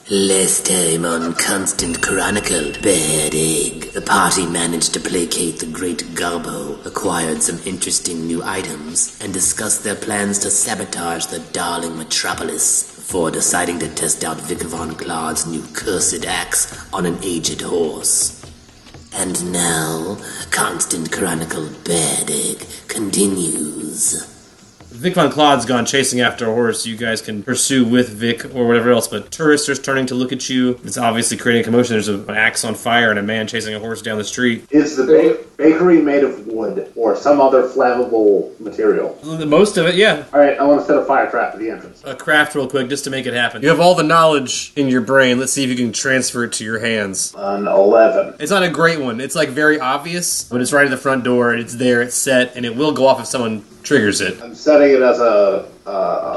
Last time on Constant Chronicle, Bad Egg, the party managed to placate the Great Garbo, acquired some interesting new items, and discussed their plans to sabotage the darling metropolis before deciding to test out Vic Von Claude's new cursed axe on an aged horse. And now, Constant Chronicle Bad Egg continues. Vic Von Claude's gone chasing after a horse you guys can pursue with Vic or whatever else, but tourists are starting to look at you. It's obviously creating a commotion. There's an axe on fire and a man chasing a horse down the street. Is the bakery made of wood or some other flammable material? Most of it, yeah. Alright, I want to set a fire trap at the entrance. A craft real quick just to make it happen. You have all the knowledge in your brain. Let's see if you can transfer it to your hands. An 11. It's not a great one. It's like very obvious, but it's right at the front door. It's there, it's set, and it will go off if someone triggers it. I'm setting it as a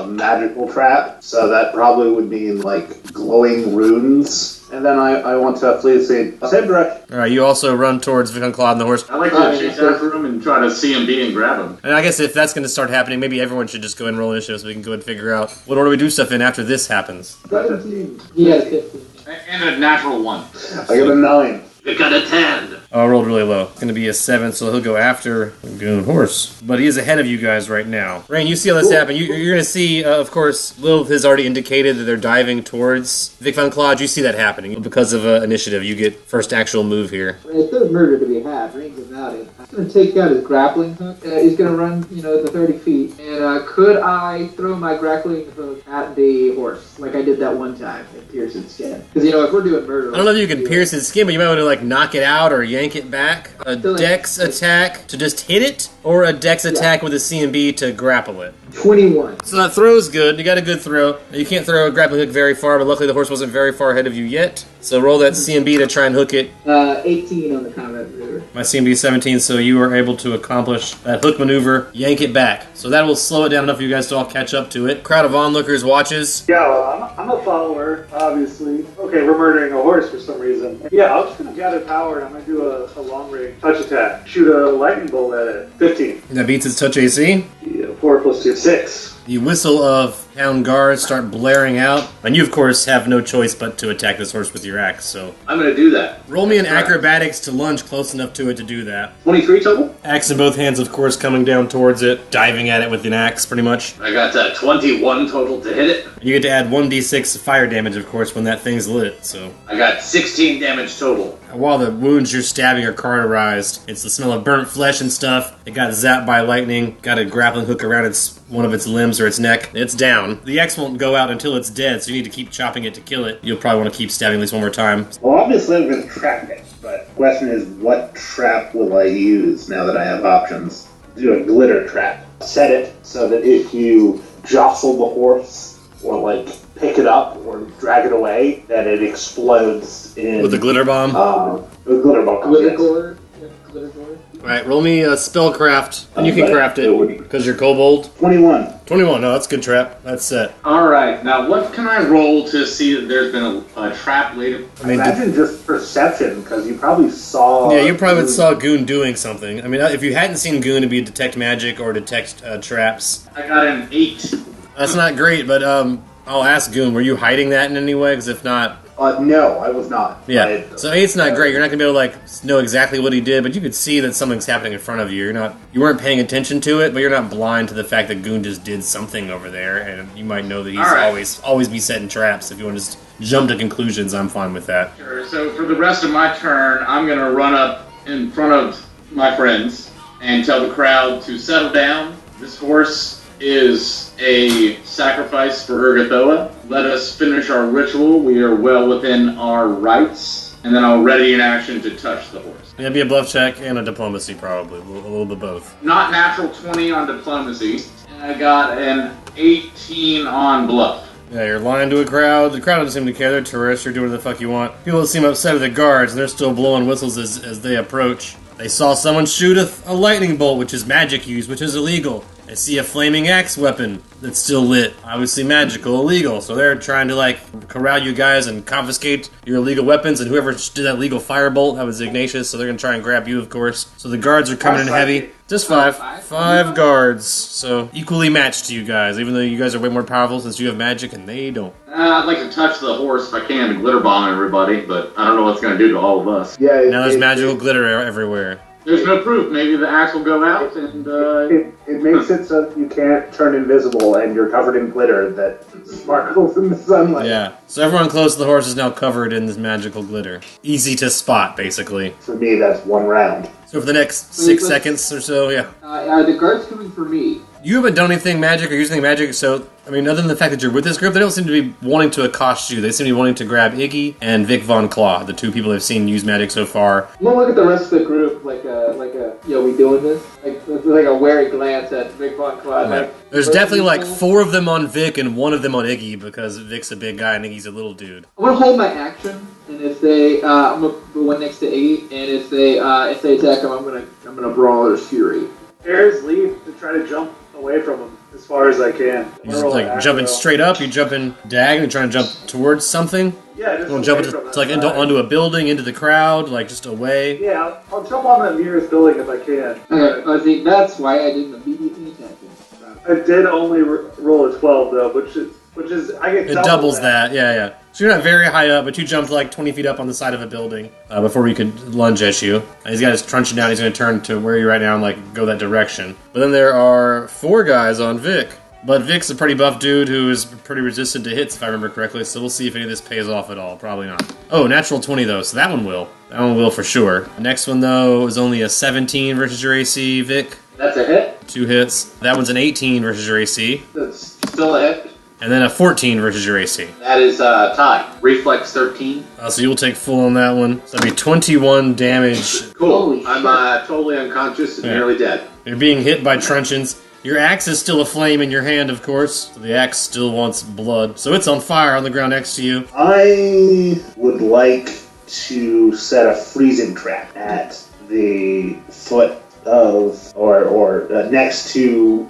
magical trap, so that probably would mean like glowing runes. And then I want to flee the scene. Same direction. Alright, you also run towards Vic Von Claude and the horse. I like to chase after him and try to CMB and grab him. And I guess if that's going to start happening, maybe everyone should just go ahead and roll initiative so we can go ahead and figure out what order we do stuff in after this happens. 17. Yeah, 15. And a natural 1. I got a 9. You got a 10. Oh, I rolled really low. It's going to be a 7, so he'll go after the Goon Horse. But he is ahead of you guys right now. Rain, you see all this happen. You're going to see, of course, Lilith has already indicated that they're diving towards Vic Von Claude. You see that happening. Because of initiative, you get first actual move here. If there's murder to be had, Rain's about it. I'm going to take out his grappling hook. He's going to run, the 30 feet. And could I throw my grappling hook at the horse, like I did that one time and pierce its skin? Because, if we're doing murder... I don't know if you can pierce his skin, but you might want to, knock it out or yank it back. A dex attack to just hit it, or a dex attack with a CMB to grapple it. 21. So that throw's good. You got a good throw. You can't throw a grappling hook very far, but luckily the horse wasn't very far ahead of you yet. So roll that CMB to try and hook it. 18 on the combat maneuver. My CMB is 17, so you are able to accomplish that hook maneuver, yank it back. So that will slow it down enough for you guys to all catch up to it. Crowd of onlookers watches. Yeah, well, I'm a follower, obviously. Okay, we're murdering a horse for some reason. Yeah, I'm just going to gather power and I'm going to do a long-range touch attack. Shoot a lightning bolt at it. 15. That beats its touch AC. Yeah, 4 plus 2, 6. The whistle of town guards start blaring out, and you, of course, have no choice but to attack this horse with your axe, so... I'm going to do that. Roll me an acrobatics to lunge close enough to it to do that. 23 total? Axe in both hands, of course, coming down towards it, diving at it with an axe, pretty much. I got 21 total to hit it. You get to add 1d6 fire damage, of course, when that thing's lit, so... I got 16 damage total. While the wounds you're stabbing are cauterized, it's the smell of burnt flesh and stuff. It got zapped by lightning, got a grappling hook around one of its limbs or its neck. It's down. The axe won't go out until it's dead, so you need to keep chopping it to kill it. You'll probably want to keep stabbing at least one more time. Well, obviously I'm going to trap it, but the question is, what trap will I use now that I have options? Do a glitter trap. Set it so that if you jostle the horse, or pick it up or drag it away, that it explodes in... With a glitter bomb? The glitter bomb. Glitter gore. Glitter gore. Alright, roll me a spellcraft, and you can craft it, because you're kobold. 21. 21, no, that's a good trap. That's set. Alright, now what can I roll to see that there's been a trap later? Imagine just perception, because you probably saw... Yeah, you probably saw Goon doing something. I mean, if you hadn't seen Goon, it'd be detect magic or detect traps. I got an 8. That's not great, but I'll ask Goon, were you hiding that in any way? Because if not... no, I was not. Yeah, so 8's not great. You're not going to be able to know exactly what he did, but you could see that something's happening in front of you. You weren't paying attention to it, but you're not blind to the fact that Goon just did something over there, and you might know that he's always be setting traps. If you want to just jump to conclusions, I'm fine with that. Sure, so for the rest of my turn, I'm going to run up in front of my friends and tell the crowd to settle down. This horse is a sacrifice for Urgathoa. Let us finish our ritual. We are well within our rights. And then I'll ready an action to touch the horse. It'd be a bluff check and a diplomacy, probably. A little bit both. Not natural 20 on diplomacy. And I got an 18 on bluff. Yeah, you're lying to a crowd. The crowd doesn't seem to care. They're tourists. You're doing what the fuck you want. People seem upset at the guards, and they're still blowing whistles as they approach. They saw someone shoot a lightning bolt, which is magic use, which is illegal. They see a flaming axe weapon that's still lit. Obviously magical, illegal. So they're trying to, like, corral you guys and confiscate your illegal weapons. And whoever did that legal firebolt, that was Ignatius. So they're going to try and grab you, of course. So the guards are coming in heavy. Just 5. 5 guards. So equally matched to you guys, even though you guys are way more powerful since you have magic and they don't. I'd like to touch the horse if I can and glitter bomb everybody, but I don't know what it's going to do to all of us. Yeah. Now there's magical glitter everywhere. There's no proof. Maybe the axe will go out and... It makes it so that you can't turn invisible and you're covered in glitter that sparkles in the sunlight. Yeah. So everyone close to the horse is now covered in this magical glitter. Easy to spot, basically. For me, that's 1 round. So for the next 6 seconds or so, yeah. Are the guards coming for me? You haven't done anything magic or used anything magic, so, I mean, other than the fact that you're with this group, they don't seem to be wanting to accost you. They seem to be wanting to grab Iggy and Vic Von Claw, the 2 people I've seen use magic so far. I'm gonna look at the rest of the group like we doing this? Like a wary glance at Vic Von Claw. Okay. Like, There's definitely like 4 of them on Vic and 1 of them on Iggy, because Vic's a big guy and Iggy's a little dude. I'm gonna hold my action, and if they, I'm gonna put one next to Iggy, and if they attack him, I'm gonna Brawler's Fury. Airs leave to try to jump away from him as far as I can. You just like jumping straight up, you jumping diagonally, trying to jump towards something? Yeah, just You want to jump away into, from to, like that side. onto a building, into the crowd, like just away? Yeah, I'll jump on the nearest building if I can. Okay, I think that's why I didn't immediately attack him. I did only roll a 12 though, which is I get It doubles that, yeah. So you're not very high up, but you jumped like 20 feet up on the side of a building before he could lunge at you. And he's got his truncheon down, he's going to turn to where you're right now and like go that direction. But then there are 4 guys on Vic. But Vic's a pretty buff dude who is pretty resistant to hits, if I remember correctly, so we'll see if any of this pays off at all. Probably not. Oh, natural 20 though, so that one will. That one will for sure. The next one though is only a 17 versus your AC, Vic. That's a hit. 2 hits. That one's an 18 versus your AC. That's still a hit. And then a 14 versus your AC. That is tie. Reflex 13. So you'll take full on that one. So that'd be 21 damage. Cool. Holy I'm totally unconscious and Yeah. nearly dead. You're being hit by truncheons. Your axe is still aflame in your hand, of course. So the axe still wants blood. So it's on fire on the ground next to you. I would like to set a freezing trap at the foot of, or next to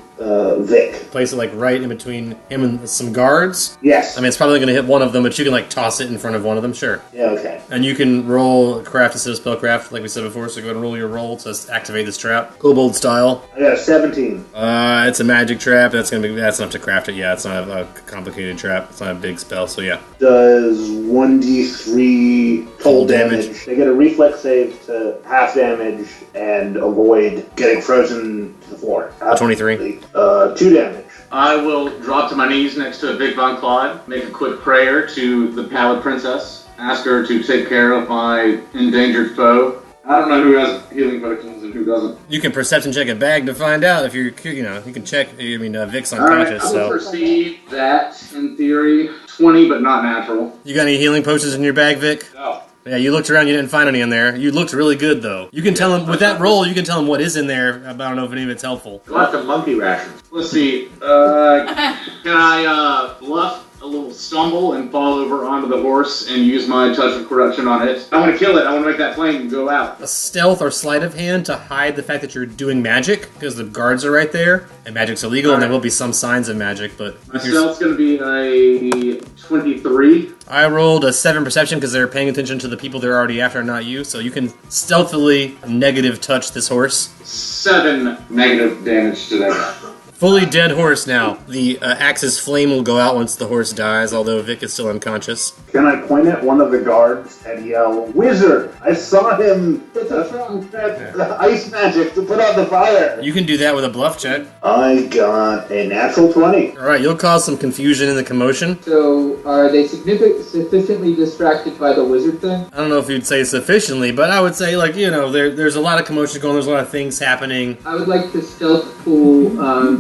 Vic. Place it like right in between him and some guards. Yes. I mean, it's probably going to hit one of them, but you can like toss it in front of one of them, sure. Yeah, okay. And you can roll craft instead of spellcraft, like we said before, so go ahead and roll your roll to activate this trap. Kobold style. I got a 17. It's a magic trap. That's enough to craft it. Yeah, it's not a complicated trap. It's not a big spell, so yeah. Does 1d3 cold damage. They get a reflex save to half damage and avoid getting frozen to the floor. 23. 2 damage. I will drop to my knees next to Vic Von Claude, make a quick prayer to the Pallid Princess, ask her to take care of my endangered foe. I don't know who has healing potions and who doesn't. You can perception check a bag to find out if you can check. I mean, Vic's unconscious, I will so. perceive that, in theory, 20 but not natural. You got any healing potions in your bag, Vic? No. Yeah, you looked around, you didn't find any in there. You looked really good, though. You can tell him, with that roll, you can tell him what is in there. I don't know if any of it's helpful. Lots of monkey rations. Let's see. Can I bluff a little stumble and fall over onto the horse and use my touch of corruption on it? I want to kill it. I want to make that flame go out. A stealth or sleight of hand to hide the fact that you're doing magic, because the guards are right there, and magic's illegal, and there will be some signs of magic, but... My stealth's going to be a 23. I rolled a 7 perception because they're paying attention to the people they're already after, not you, so you can stealthily negative touch this horse. 7 negative damage to that guy. Fully dead horse now. The axe's flame will go out once the horse dies, although Vic is still unconscious. Can I point at one of the guards and yell, "Wizard! I saw him! Ice magic to put out the fire!" You can do that with a bluff check. I got a natural 20. Alright, you'll cause some confusion in the commotion. So, are they sufficiently distracted by the wizard thing? I don't know if you'd say sufficiently, but I would say, like, there's a lot of commotion going on, there's a lot of things happening. I would like to stealth pull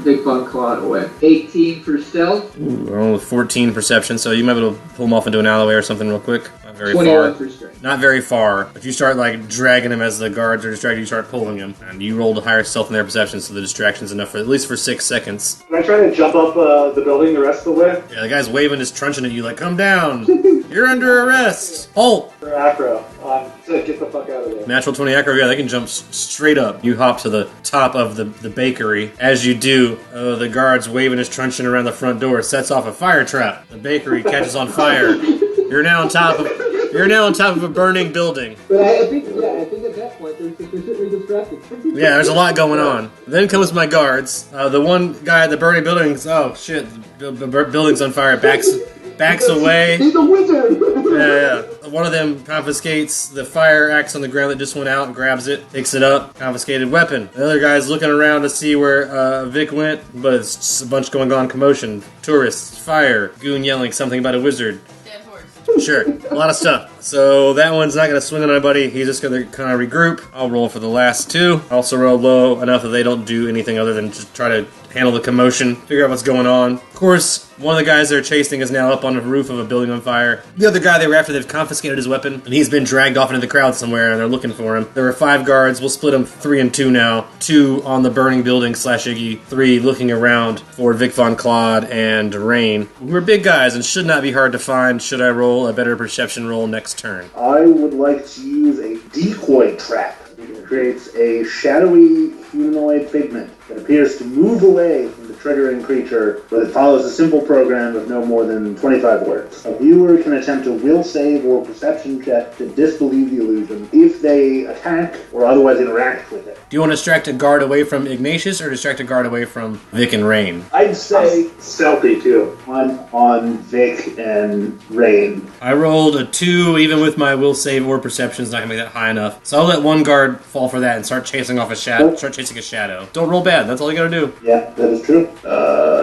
Vic Von Claude away. 18 for stealth. Ooh, I rolled with 14 perception, so you might be able to pull him off into an alleyway or something real quick. very 21 far. for strength. Not very far, but you start like dragging him as the guards are distracted. You start pulling him, and you roll to higher stealth in their perception, so the distraction's enough for at least for 6 seconds. Can I try to jump up the building the rest of the way? Yeah, the guy's waving his truncheon at you, like, "Come down! You're under arrest! Halt!" Or acro? To get the fuck out of there. Natural 20 acro, yeah, they can jump straight up. You hop to the top of the bakery. As you do, the guard's waving his truncheon around the front door, sets off a fire trap. The bakery catches on fire. You're now on top of a burning building. But I think at that point they're sufficiently distracted. Yeah, there's a lot going on. Then comes my guards. The one guy at the burning building, oh shit, the building's on fire, backs away. He's a wizard! Yeah. One of them confiscates the fire axe on the ground that just went out and grabs it, picks it up, confiscated weapon. The other guy's looking around to see where Vic went, but it's just a bunch going on, commotion, tourists, fire, goon yelling something about a wizard. Dead horse. Sure, a lot of stuff. So that one's not going to swing on anybody. He's just going to kind of regroup. I'll roll for the last two. I also roll low enough that they don't do anything other than just try to handle the commotion, figure out what's going on. Of course, one of the guys they're chasing is now up on the roof of a building on fire. The other guy they were after, they've confiscated his weapon, and he's been dragged off into the crowd somewhere, and they're looking for him. There were 5 guards. We'll split them 3 and 2 now. 2 on the burning building / Iggy. 3 looking around for Vic Von Claude and Rain. We're big guys and should not be hard to find. Should I roll a better perception roll next turn? I would like to use a decoy trap. It creates a shadowy humanoid figment that appears to move away from the triggering creature, but it follows a simple program of no more than 25 words. A viewer can attempt a will save or perception check to disbelieve the illusion if they attack or otherwise interact with it. Do you want to distract a guard away from Ignatius or distract a guard away from Vic and Rain? I'd say Stealthy, too. on Vic and Rain. I rolled a 2, even with my will save or perception's not going to make that high enough. So I'll let one guard fall for that and start chasing a shadow. Don't roll bad, that's all you got to do. Yeah, that is true.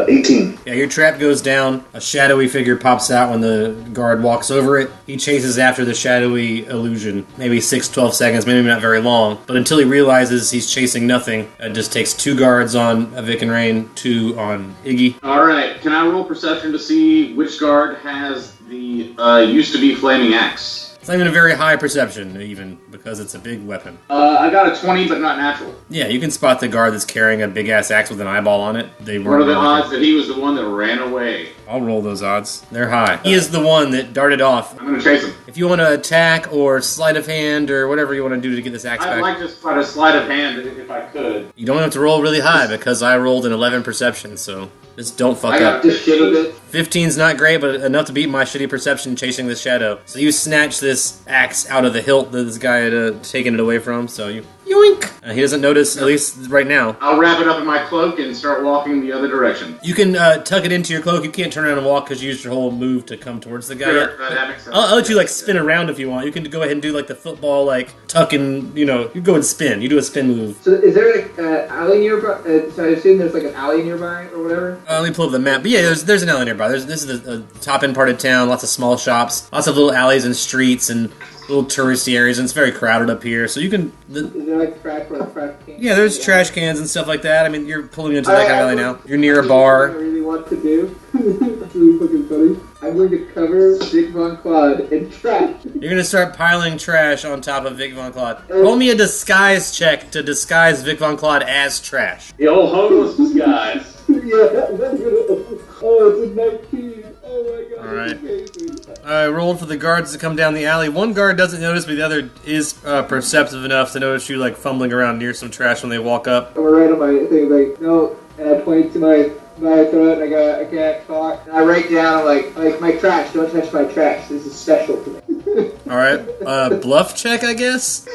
18. Yeah, your trap goes down. A shadowy figure pops out when the guard walks over it. He chases after the shadowy illusion. Maybe 6-12 seconds, maybe not very long. But until he realizes he's chasing nothing, it just takes 2 guards on Vic and Rain, 2 on Iggy. Alright, can I roll perception to see which guard has the used to be flaming axe? It's not even a very high perception, even, because it's a big weapon. I got a 20, but not natural. Yeah, you can spot the guard that's carrying a big-ass axe with an eyeball on it. They What are the weren't odds that he was the one that ran away? I'll roll those odds. They're high. He is the one that darted off. I'm gonna chase him. If you want to attack or sleight of hand or whatever you want to do to get this axe I'd back, like to try to sleight of hand if I could. you don't have to roll really high because I rolled an 11 perception, so just don't fuck I up. got this shit a bit. 15's not great, but enough to beat my shitty perception chasing this shadow. So you snatch this axe out of the hilt that this guy had taken it away from, so you yoink! He doesn't notice, at least right now. I'll wrap it up in my cloak and start walking the other direction. You can tuck it into your cloak. You can't turn around and walk because you used your whole move to come towards the guy. Sure, that makes sense. I'll let you like spin around if you want. You can go ahead and do like the football, like tuck and you go and spin. You do a spin move. So is there an alley nearby? So I assume there's like an alley nearby or whatever? Let me pull up the map. But yeah, there's an alley nearby. This is the top end part of town. Lots of small shops, lots of little alleys and streets and little touristy areas, and it's very crowded up here. So you can. Is there like trash cans? Yeah, there's trash cans and stuff like that. I mean, you're pulling into that kind of alley now. You're near a bar. What I really want to do. That's really fucking funny. I'm going to cover Vic Von Claude in trash. You're gonna start piling trash on top of Vic Von Claude. Roll me a disguise check to disguise Vic Von Claude as trash. The old homeless disguise. Yeah, that's gonna. Oh, it's a 19. Oh my god. Alright. That's amazing. I rolled for the guards to come down the alley. One guard doesn't notice, but the other is perceptive enough to notice you like fumbling around near some trash when they walk up. And we're right on my thing, like, no, and I point to my throat, and I can't talk. And I write down, like my trash, don't touch my trash. This is special to me. Alright, bluff check, I guess?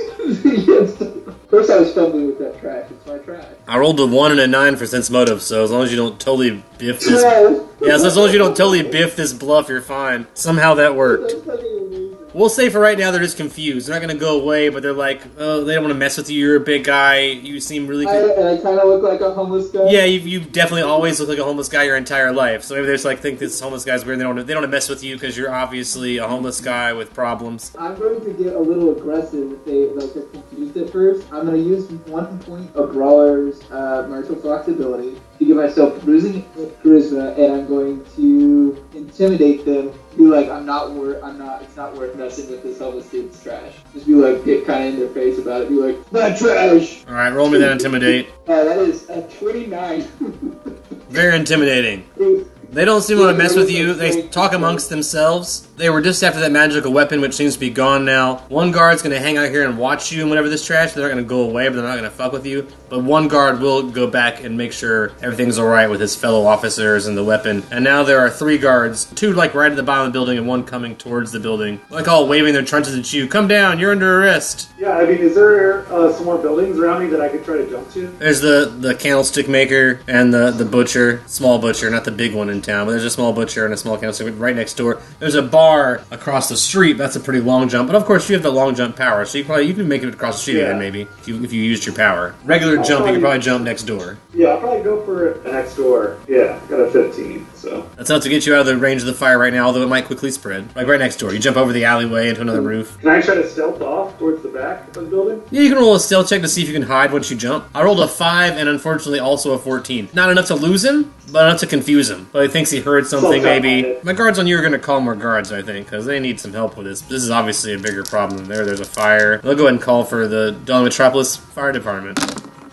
Yes. First I was fumbling with that trash. It's my trash. I rolled a 1 and a 9 for sense motive, so as long as you don't totally biff this... Trash. Yeah, so as long as you don't totally biff this bluff, you're fine. Somehow that worked. That's fucking amazing. We'll say for right now they're just confused. They're not going to go away, but they're like, oh, they don't want to mess with you. You're a big guy. You seem really good. And I kind of look like a homeless guy. Yeah, you definitely always look like a homeless guy your entire life. So maybe they just like think this homeless guy's weird. They don't want to mess with you because you're obviously a homeless guy with problems. I'm going to get a little aggressive if they're confused at first. I'm going to use 1 point of Brawler's martial fox ability to give myself bruising charisma, and I'm going to intimidate them Be like, I'm not. It's not worth messing with this homeless dude's trash. Just be like, get kind of in their face about it. Be like, not trash. All right, roll me that intimidate. That is a 29. Very intimidating. They don't seem to want to mess with you. They talk amongst themselves. They were just after that magical weapon, which seems to be gone now. One guard's going to hang out here and watch you and whatever this trash. They're not going to go away, but they're not going to fuck with you. But one guard will go back and make sure everything's alright with his fellow officers and the weapon. And now there are 3 guards. 2 like right at the bottom of the building and 1 coming towards the building. Like all waving their truncheons at you. Come down, you're under arrest. Yeah, I mean, is there some more buildings around me that I could try to jump to? There's the candlestick maker and the butcher. Small butcher, not the big one in town, but there's a small butcher and a small candlestick right next door. There's a bar across the street. That's a pretty long jump. But of course, you have the long jump power, so you can make it across the street again, maybe, if you used your power. Regular jump, you could probably jump next door. Yeah, I'll probably go for a next door. Yeah, got a 15, so. That's enough to get you out of the range of the fire right now, although it might quickly spread. Like right next door. You jump over the alleyway into another roof. Can I try to stealth off towards the back of the building? Yeah, you can roll a stealth check to see if you can hide once you jump. I rolled a 5 and unfortunately also a 14. Not enough to lose him, but enough to confuse him. But he thinks he heard something, maybe. My guards on you are going to call more guards, I think, because they need some help with this. This is obviously a bigger problem than there. There's a fire. They'll go ahead and call for the Dawn Metropolis Fire Department.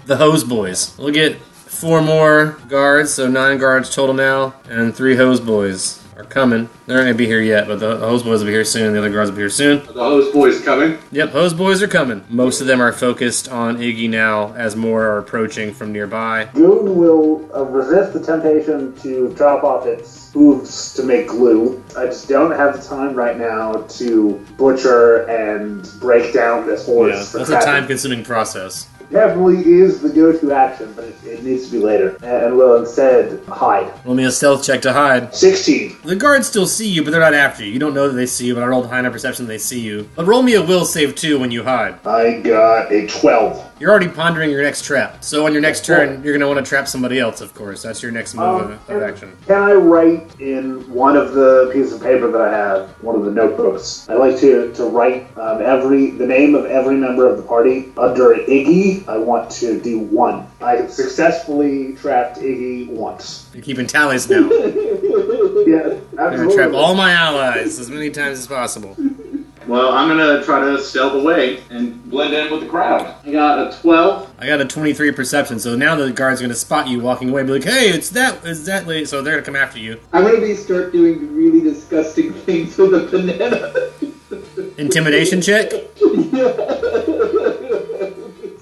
The Hose Boys. We'll get 4 more guards, so 9 guards total now, and 3 Hose Boys are coming. They're not going to be here yet, but the Hose Boys will be here soon, the other guards will be here soon. Are the Hose Boys coming? Yep, Hose Boys are coming. Most of them are focused on Iggy now, as more are approaching from nearby. Goon will resist the temptation to drop off its hooves to make glue. I just don't have the time right now to butcher and break down this horse. Yeah, that's a time-consuming process. Definitely is the go-to action, but it needs to be later. And will instead hide. Roll me a stealth check to hide. 16. The guards still see you, but they're not after you. You don't know that they see you, but I rolled high enough perception that they see you. But roll me a will save too when you hide. I got a 12. You're already pondering your next trap. So on your next turn, you're going to want to trap somebody else, of course. That's your next move of action. Can I write in one of the pieces of paper that I have, one of the notebooks? I like to write the name of every member of the party. Under Iggy, I want to do 1. I have successfully trapped Iggy once. You're keeping tallies now. Yeah, I'm going to trap all my allies as many times as possible. Well, I'm gonna try to stealth away and blend in with the crowd. I got a 12. I got a 23 perception, so now the guard's going to spot you walking away and be like, hey, it's that lady. So they're going to come after you. I'm going to start doing really disgusting things with a banana. Intimidation check?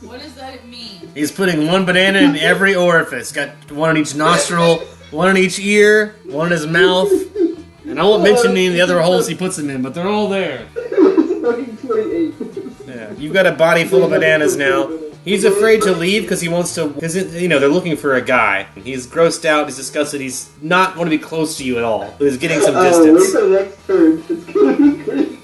What does that mean? He's putting 1 banana in every orifice. Got 1 in each nostril, 1 in each ear, 1 in his mouth. And I won't mention any of the other holes he puts them in, but they're all there. Yeah, you've got a body full of bananas now. He's afraid to leave because he wants to, because, they're looking for a guy. He's grossed out, he's disgusted, he's not want to be close to you at all. But he's getting some distance. Wait till next turn. It's going to be great.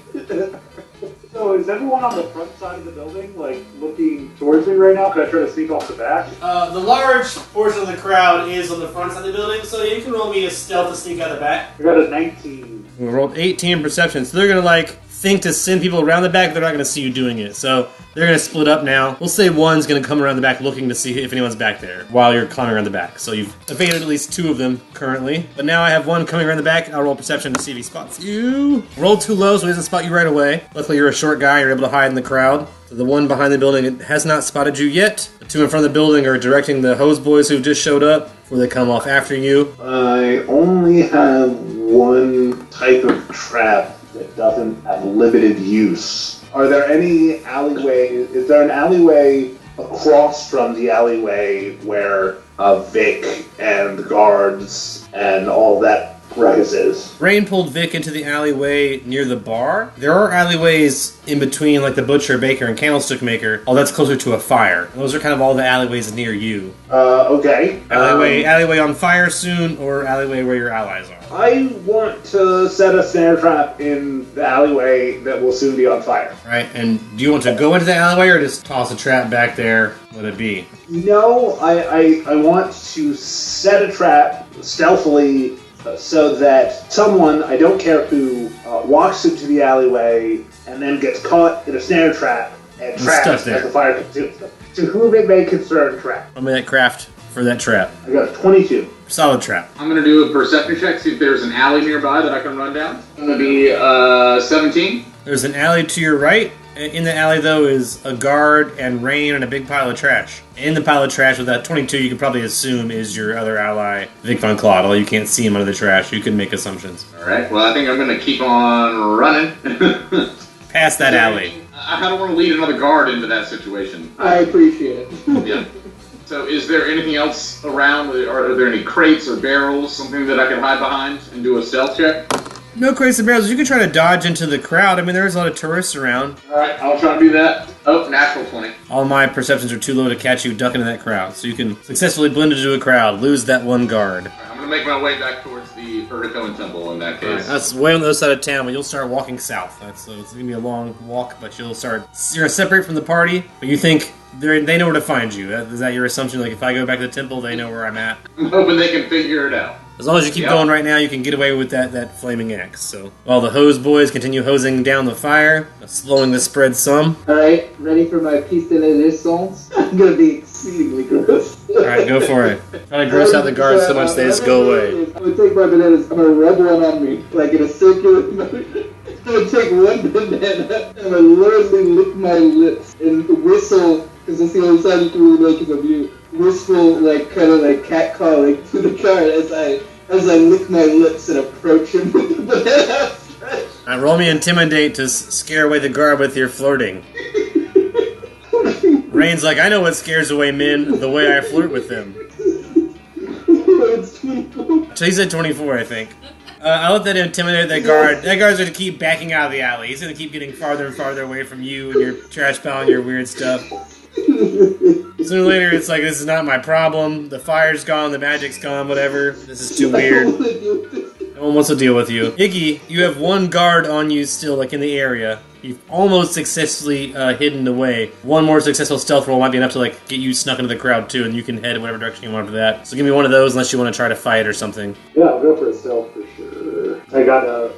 So is everyone on the front side of the building, looking towards me right now? Could I try to sneak off the back? The large portion of the crowd is on the front side of the building, so you can roll me a stealth to sneak out the back. I got a 19. We rolled 18 perception, so they're going to, think to send people around the back, they're not going to see you doing it. So they're going to split up now. We'll say 1's going to come around the back looking to see if anyone's back there while you're climbing around the back. So you've evaded at least 2 of them currently. But now I have 1 coming around the back. I'll roll perception to see if he spots you. Roll too low so he doesn't spot you right away. Luckily you're a short guy, you're able to hide in the crowd. So the 1 behind the building has not spotted you yet. The 2 in front of the building are directing the Hose Boys who just showed up before they come off after you. I only have 1 type of trap that doesn't have limited use. Are there any alleyways? Is there an alleyway across from the alleyway where Vic and the guards and all that ruckus is? Rain pulled Vic into the alleyway near the bar. There are alleyways in between, like the Butcher, Baker, and Candlestick Maker. Oh, that's closer to a fire. Those are kind of all the alleyways near you. Okay. Alleyway on fire soon, or alleyway where your allies are. I want to set a snare trap in the alleyway that will soon be on fire. Right, and do you want to go into the alleyway or just toss a trap back there? Let it be. No, I want to set a trap stealthily so that someone, I don't care who, walks into the alleyway and then gets caught in a snare trap and trapped as the fire consumes them. To whom it may concern, trap. Let me that craft for that trap. I got 22. Solid trap. I'm going to do a perception check, see if there's an alley nearby that I can run down. It's going to be 17. There's an alley to your right. In the alley, though, is a guard and Rain and a big pile of trash. In the pile of trash with that 22, you could probably assume is your other ally, Vic Von Claude. Although you can't see him under the trash, you can make assumptions. All right. Well, I think I'm going to keep on running. Past that alley. I don't want to lead another guard into that situation. I appreciate it. Yeah. So is there anything else around? Are there any crates or barrels, something that I can hide behind and do a stealth check? No crates and barrels. You can try to dodge into the crowd. I mean, there's a lot of tourists around. Alright, I'll try to do that. Oh, natural 20. All my perceptions are too low to catch you ducking into that crowd. So you can successfully blend into a crowd, lose that one guard. Right, I'm going to make my way back towards the Urgatone Temple in that case. Right, that's way on the other side of town, but you'll start walking south. So it's going to be a long walk, but you're going to separate from the party, but you think they know where to find you. Is that your assumption? Like, if I go back to the temple, they know where I'm at? I'm hoping they can figure it out. As long as you keep going right now, you can get away with that flaming axe. So while the hose boys continue hosing down the fire, slowing the spread some. Alright, ready for my piece de resistance? I'm gonna be exceedingly gross. Alright, go for it. Try to gross out the guards so much they just go away. I'm gonna take my bananas, I'm gonna rub one on me, like in a circular motion. I'm gonna take one banana, and I'm gonna literally lick my lips and whistle, because that's the only sound you can really make is a view. Whistle, like, kind of like cat calling to the guard as I lick my lips and approach him with the banana. Alright, roll me Intimidate to scare away the guard with your flirting. Rain's like, I know what scares away men, the way I flirt with them. So he said 24, I think. I'll let that intimidate that guard. That guard's going to keep backing out of the alley. He's going to keep getting farther and farther away from you and your trash pile and your weird stuff. Sooner or later, it's like, this is not my problem. The fire's gone, the magic's gone, whatever. This is too weird. No one wants to deal with you. Iggy, you have one guard on you still, like in the area. You've almost successfully hidden away. One more successful stealth roll might be enough to like get you snuck into the crowd too, and you can head in whatever direction you want for that. So give me one of those unless you want to try to fight or something. Yeah, I'll go for a stealth for sure. I got a...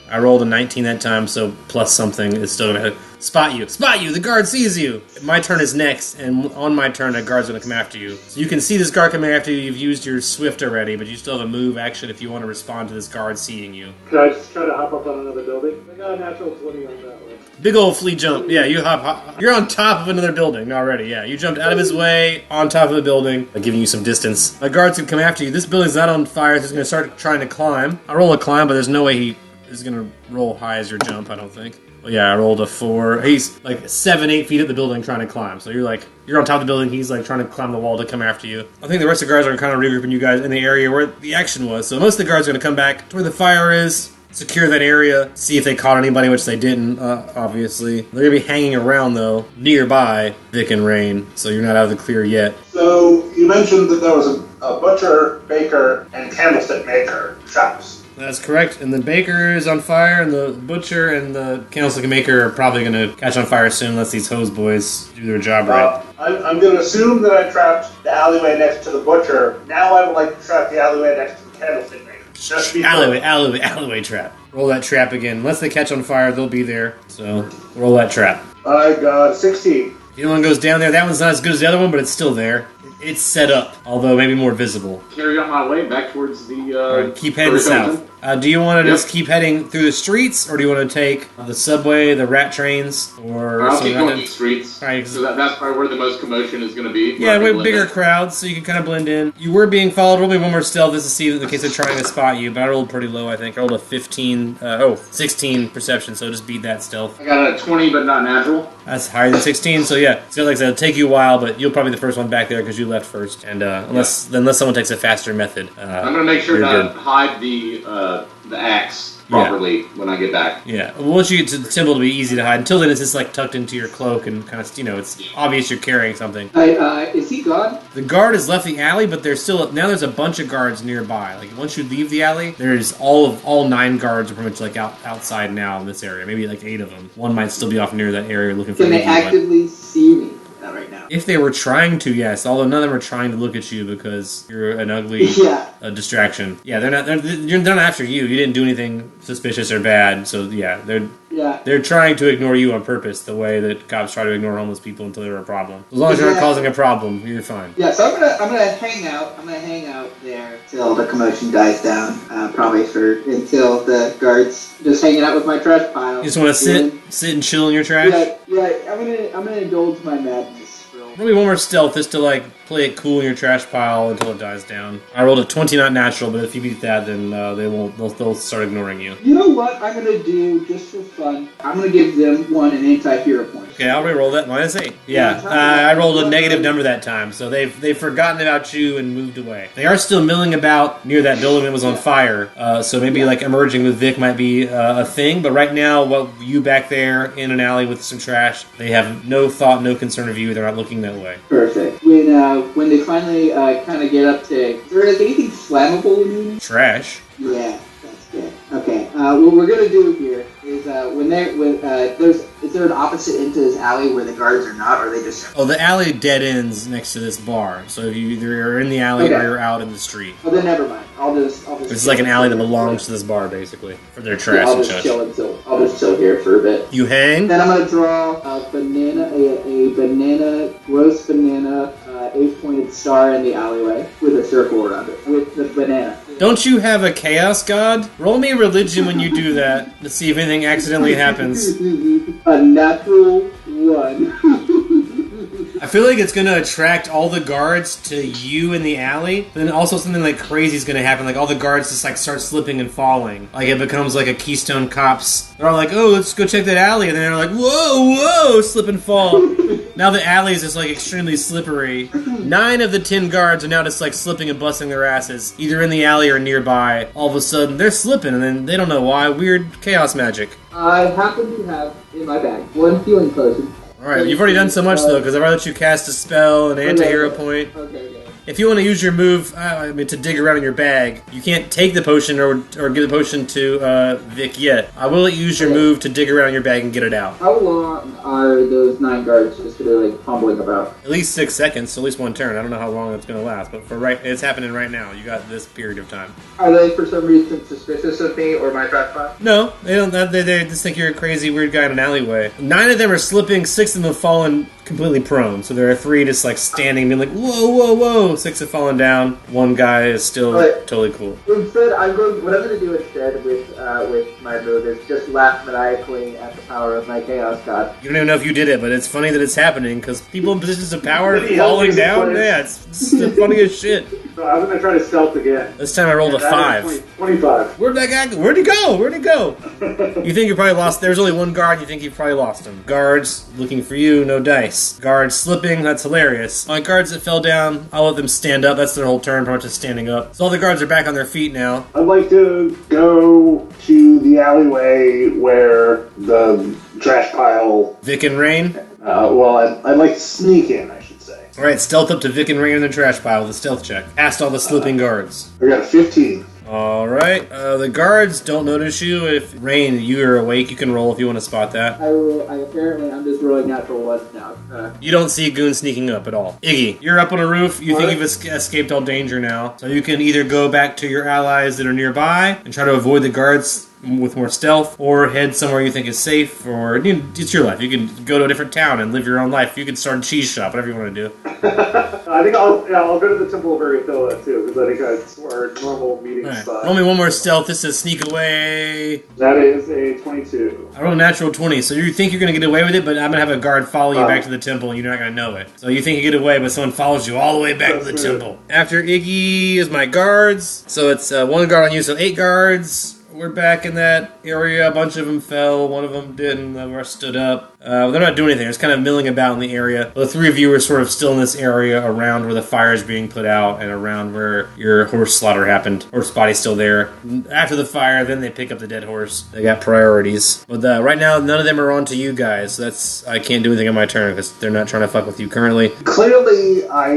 I rolled a 19 that time, so plus something is still going to spot you. Spot you! The guard sees you! My turn is next, and on my turn, a guard's going to come after you. So you can see this guard coming after you. You've used your swift already, but you still have a move action if you want to respond to this guard seeing you. Can I just try to hop up on another building? I got a natural 20 on that one. Big old flea jump. Yeah, you hop. You're on top of another building already. Yeah, you jumped out of his way, on top of the building, giving you some distance. My guard's going to come after you. This building's not on fire, so he's going to start trying to climb. I roll a climb, but there's no way he is going to roll high as your jump, I don't think. Well, yeah, I rolled a 4. He's like 7-8 feet at the building trying to climb. So you're on top of the building, he's like trying to climb the wall to come after you. I think the rest of the guards are kind of regrouping you guys in the area where the action was. So most of the guards are going to come back to where the fire is, secure that area, see if they caught anybody, which they didn't, obviously. They're going to be hanging around, though, nearby Vic and Rain, so you're not out of the clear yet. So, you mentioned that there was a butcher, baker, and candlestick maker shops. That's correct. And the baker is on fire, and the butcher and the candlestick maker are probably going to catch on fire soon unless these hose boys do their job right. I'm going to assume that I trapped the alleyway next to the butcher. Now I would like to trap the alleyway next to the candlestick maker. Just be Alleyway trap. Roll that trap again. Unless they catch on fire, they'll be there. So, roll that trap. I got 16. The other one goes down there. That one's not as good as the other one, but it's still there. It's set up, although maybe more visible. Carry on my way back towards the... Right, keep heading south. Do you want to just keep heading through the streets, or do you want to take the subway, the rat trains, or... I'll keep going through the streets. Right, so that's probably where the most commotion is going to be. Yeah, way bigger crowds, so you can kind of blend in. You were being followed. Roll me one more stealth just to see in case they're trying to spot you, but I rolled pretty low, I think. I rolled a 16 perception, so just beat that stealth. I got a 20, but not natural. That's higher than 16, so yeah. So like I said, it'll take you a while, but you'll probably be the first one back there because you left first. And unless someone takes a faster method. I'm going to make sure to hide the axe properly when I get back. Yeah. Well, once you get to the temple, it'll be easy to hide. Until then, it's just like tucked into your cloak and kind of, it's obvious you're carrying something. Is he gone? The guard has left the alley, but there's a bunch of guards nearby. Like once you leave the alley, there's all 9 guards are pretty much like outside now in this area. Maybe like 8 of them. One might still be off near that area looking for. Can they actively see me? Not right now. If they were trying to, yes. Although none of them are trying to look at you because you're an ugly distraction. Yeah, they're not after you. You didn't do anything suspicious or bad. So yeah, they're trying to ignore you on purpose, the way that cops try to ignore homeless people until they're a problem. As long as you're not causing a problem, you're fine. Yeah, so I'm gonna hang out. I'm gonna hang out there till the commotion dies down. Probably until the guards just hanging out with my trash pile. You just want to sit and chill in your trash. Yeah. I'm gonna indulge my madness. Maybe one more stealth is to like play it cool in your trash pile until it dies down. I rolled a 20, not natural, but if you beat that, then they'll start ignoring you. You know what I'm gonna do just for fun? I'm gonna give them an anti-hero point. Okay, I'll re-roll that. -8. Yeah, I rolled a negative number that time, so they've forgotten about you and moved away. They are still milling about near that building that was on fire, so maybe like emerging with Vic might be a thing. But right now, you back there in an alley with some trash, they have no thought, no concern of you. They're not looking that way. Perfect. When they finally kind of get up to, is there anything flammable in here? Trash. Yeah, that's good. Okay. What we're gonna do here is is there an opposite end to this alley where the guards are not, or are they just? Oh, the alley dead ends next to this bar. So if you either are in the alley or you're out in the street. Oh, then never mind. I'll just. This is like an alley that belongs to this bar, basically, for their trash and such. I'll just chill here for a bit. You hang. Then I'm gonna draw a gross banana, 8-pointed star in the alleyway with a circle around it with the banana. Don't you have a chaos god? Roll me religion when you do that to see if anything accidentally happens. A natural 1. I feel like it's gonna attract all the guards to you in the alley, but then also something like crazy is gonna happen. Like all the guards just like start slipping and falling. Like it becomes like a Keystone Cops. They're all like, "Oh, let's go check that alley," and then they're like, "Whoa, slip and fall." Now the alley is just like extremely slippery. 9 of the 10 guards are now just like slipping and busting their asses, either in the alley or nearby. All of a sudden, they're slipping, and then they don't know why. Weird chaos magic. I happen to have in my bag 1 healing potion. Alright, you've already done so much though, because I've already let you cast a spell, an anti-hero point. Okay. If you want to use your move, to dig around in your bag, you can't take the potion or give the potion to Vic yet. I will let you use your move to dig around your bag and get it out. How long are those 9 guards just sort of like fumbling about? At least 6 seconds, so at least 1 turn. I don't know how long it's going to last, but it's happening right now. You got this period of time. Are they for some reason suspicious of me or my trash pile? No, they don't. They just think you're a crazy weird guy in an alleyway. 9 of them are slipping. 6 of them have fallen completely prone. So there are 3 just like standing, being like, whoa. 6 have fallen down. 1 guy is still totally cool. Instead, what I'm going to do instead with my move is just laugh maniacally at the power of my chaos god. You don't even know if you did it, but it's funny that it's happening because people in positions of power are falling down. Yeah, it's the funniest shit. So I'm going to try to stealth again. This time I rolled a 5. 25. Where'd that guy go? Where'd he go? You think you probably lost. There's only 1 guard. You think you probably lost him. Guards looking for you. No dice. Guards slipping. That's hilarious. My guards that fell down, I'll let them stand up. That's their whole turn. Pretty much just standing up. So all the guards are back on their feet now. I'd like to go to the alleyway where the trash pile... Vic and Rain? I'd like to sneak in, I should say. Alright, stealth up to Vic and Rain in the trash pile with a stealth check. Past all the slipping guards. I got a 15. Alright, the guards don't notice you. If Rain, you are awake, you can roll if you want to spot that. I'm just rolling natural 1 now. You don't see Goon sneaking up at all. Iggy, you're up on a roof. You think you've escaped all danger now. So you can either go back to your allies that are nearby and try to avoid the guards with more stealth, or head somewhere you think is safe, or it's your life. You can go to a different town and live your own life. You can start a cheese shop, whatever you want to do. I think I'll go to the Temple of Ergothilla too, because I think that's our normal meeting spot. Roll me 1 more stealth. This is sneak away. That is a 22. I rolled a natural 20, so you think you're going to get away with it, but I'm going to have a guard follow you back to the temple, and you're not going to know it. So you think you get away, but someone follows you all the way back to the temple. After Iggy is my guards, so it's 1 guard on you, so 8 guards. We're back in that area. A bunch of them fell. 1 of them didn't. The rest stood up. They're not doing anything. They're just kind of milling about in the area. The 3 of you are sort of still in this area around where the fire is being put out and around where your horse slaughter happened. Horse body's still there. After the fire, then they pick up the dead horse. They got priorities. But right now, none of them are on to you guys. I can't do anything on my turn because they're not trying to fuck with you currently. Clearly, I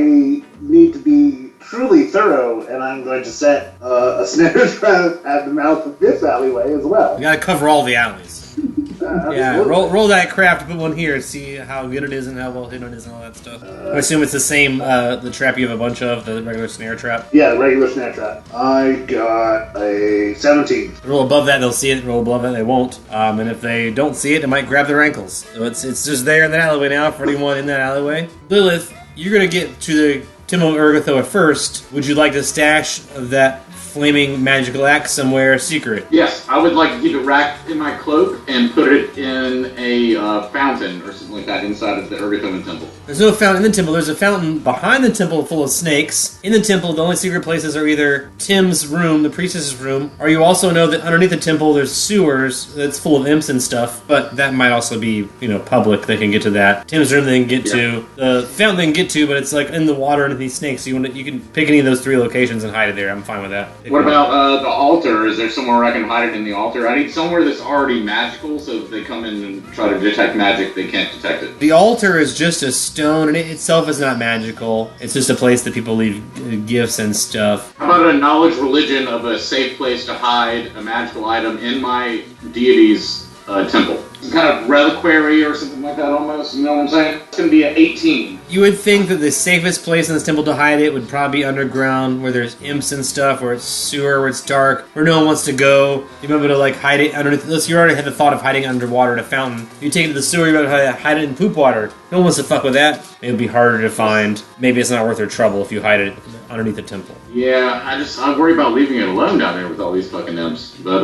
need to be truly thorough, and I'm going to set a snare trap at the mouth of this alleyway as well. You gotta cover all the alleys. Yeah, roll that craft to put one here, see how good it is and how well hidden it is and all that stuff. I assume it's the same, the trap you have a bunch of, the regular snare trap. Yeah, the regular snare trap. I got a 17. Roll above that, they'll see it. Roll above that, they won't. And if they don't see it, it might grab their ankles. So it's just there in that alleyway now for anyone in that alleyway. Lilith, you're going to get to the Temple of Urgathoa first. Would you like to stash that flaming magical axe somewhere secret? Yes, I would like to keep it racked in my cloak and put it in a fountain or something like that inside of the Urgathoan temple. There's no fountain in the temple. There's a fountain behind the temple full of snakes. In the temple, the only secret places are either Tim's room, the priestess's room, or you also know that underneath the temple there's sewers that's full of imps and stuff, but that might also be, public. They can get to that. Tim's room they can get to. The fountain they can get to, but it's like in the water underneath these snakes, so you can pick any of those 3 locations and hide it there. I'm fine with that. What about the altar? Is there somewhere where I can hide it in the altar? I need somewhere that's already magical, so if they come in and try to detect magic, they can't detect it. The altar is just a stone, and it itself is not magical. It's just a place that people leave gifts and stuff. How about a knowledge religion of a safe place to hide a magical item in my deity's temple? Some kind of reliquary or something like that almost, you know what I'm saying? It's going to be an 18. You would think that the safest place in this temple to hide it would probably be underground, where there's imps and stuff, where it's sewer, where it's dark, where no one wants to go. You might be able to hide it underneath. Unless you already had the thought of hiding underwater in a fountain. You take it to the sewer, you might hide it in poop water. No one wants to fuck with that. It would be harder to find. Maybe it's not worth their trouble if you hide it underneath the temple. Yeah, I worry about leaving it alone down there with all these fucking imps. But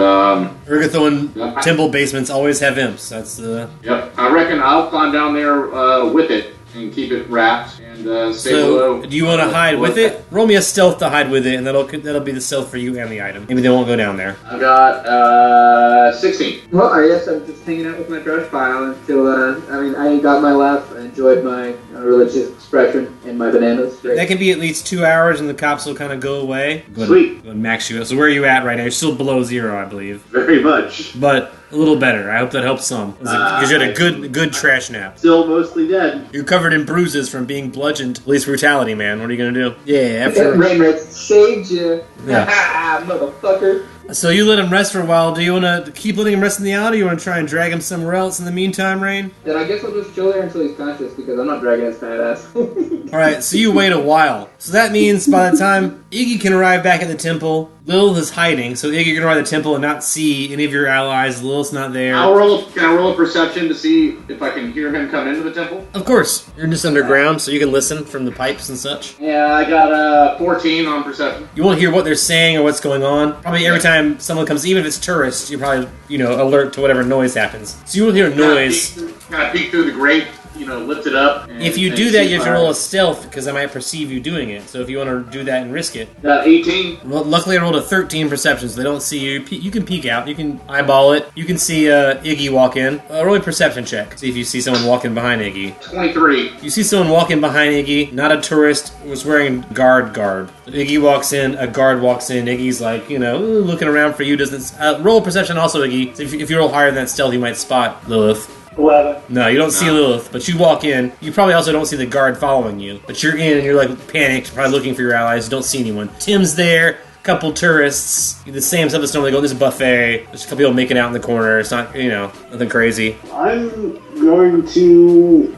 Urgathoan temple basements always have imps. That's the. Yep, I reckon I'll climb down there with it and keep it wrapped and stay below. Do you want to hide with it? Roll me a stealth to hide with it, and that'll be the stealth for you and the item. Maybe they won't go down there. I got 16. Well, I guess I'm just hanging out with my brush pile until, I got my laugh. I enjoyed my religious expression and my bananas. That can be at least 2 hours, and the cops will kind of go away. Sweet. Go and max you. So where are you at right now? You're still below 0, I believe. Very much. But a little better. I hope that helps some. Because you had a good trash nap. Still mostly dead. You're covered in bruises from being bludgeoned. Police brutality, man. What are you going to do? Yeah, after... Rainrest saved you. Yeah. Motherfucker. So you let him rest for a while. Do you want to keep letting him rest in the alley, or you want to try and drag him somewhere else in the meantime, Rain? Then I guess I'll just chill there until he's conscious, because I'm not dragging his fat ass. Alright, so you wait a while. So that means by the time Iggy can arrive back at the temple, Lilith is hiding, so Iggy can arrive at the temple and not see any of your allies. Lilith's not there. Can I roll a perception to see if I can hear him come into the temple? Of course. You're just underground, so you can listen from the pipes and such. Yeah, I got 14 on perception. You won't hear what they're saying or what's going on. Probably every time someone comes, even if it's tourists, you're probably, alert to whatever noise happens. So you will hear noise. Kind of peek through the grate, lift it up. If you do that, you have to roll a stealth, because I might perceive you doing it. So if you want to do that and risk it. Got 18. Well, luckily I rolled a 13 perception, so they don't see you. You can peek out. You can eyeball it. You can see Iggy walk in. Roll a perception check. See if you see someone walking behind Iggy. 23. You see someone walking behind Iggy, not a tourist, was wearing guard garb. Iggy walks in, a guard walks in. Iggy's like, looking around for you. Doesn't roll a perception also, Iggy. So if you roll higher than that stealth, you might spot Lilith. 11. No, you don't see Lilith, but you walk in. You probably also don't see the guard following you. But you're in and you're panicked, probably looking for your allies. You don't see anyone. Tim's there, a couple tourists. The same stuff as normally go, there's a buffet. There's a couple people making out in the corner. It's not, nothing crazy. I'm going to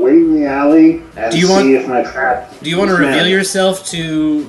wait in the alley and see if my trap... Do you want to reveal yourself to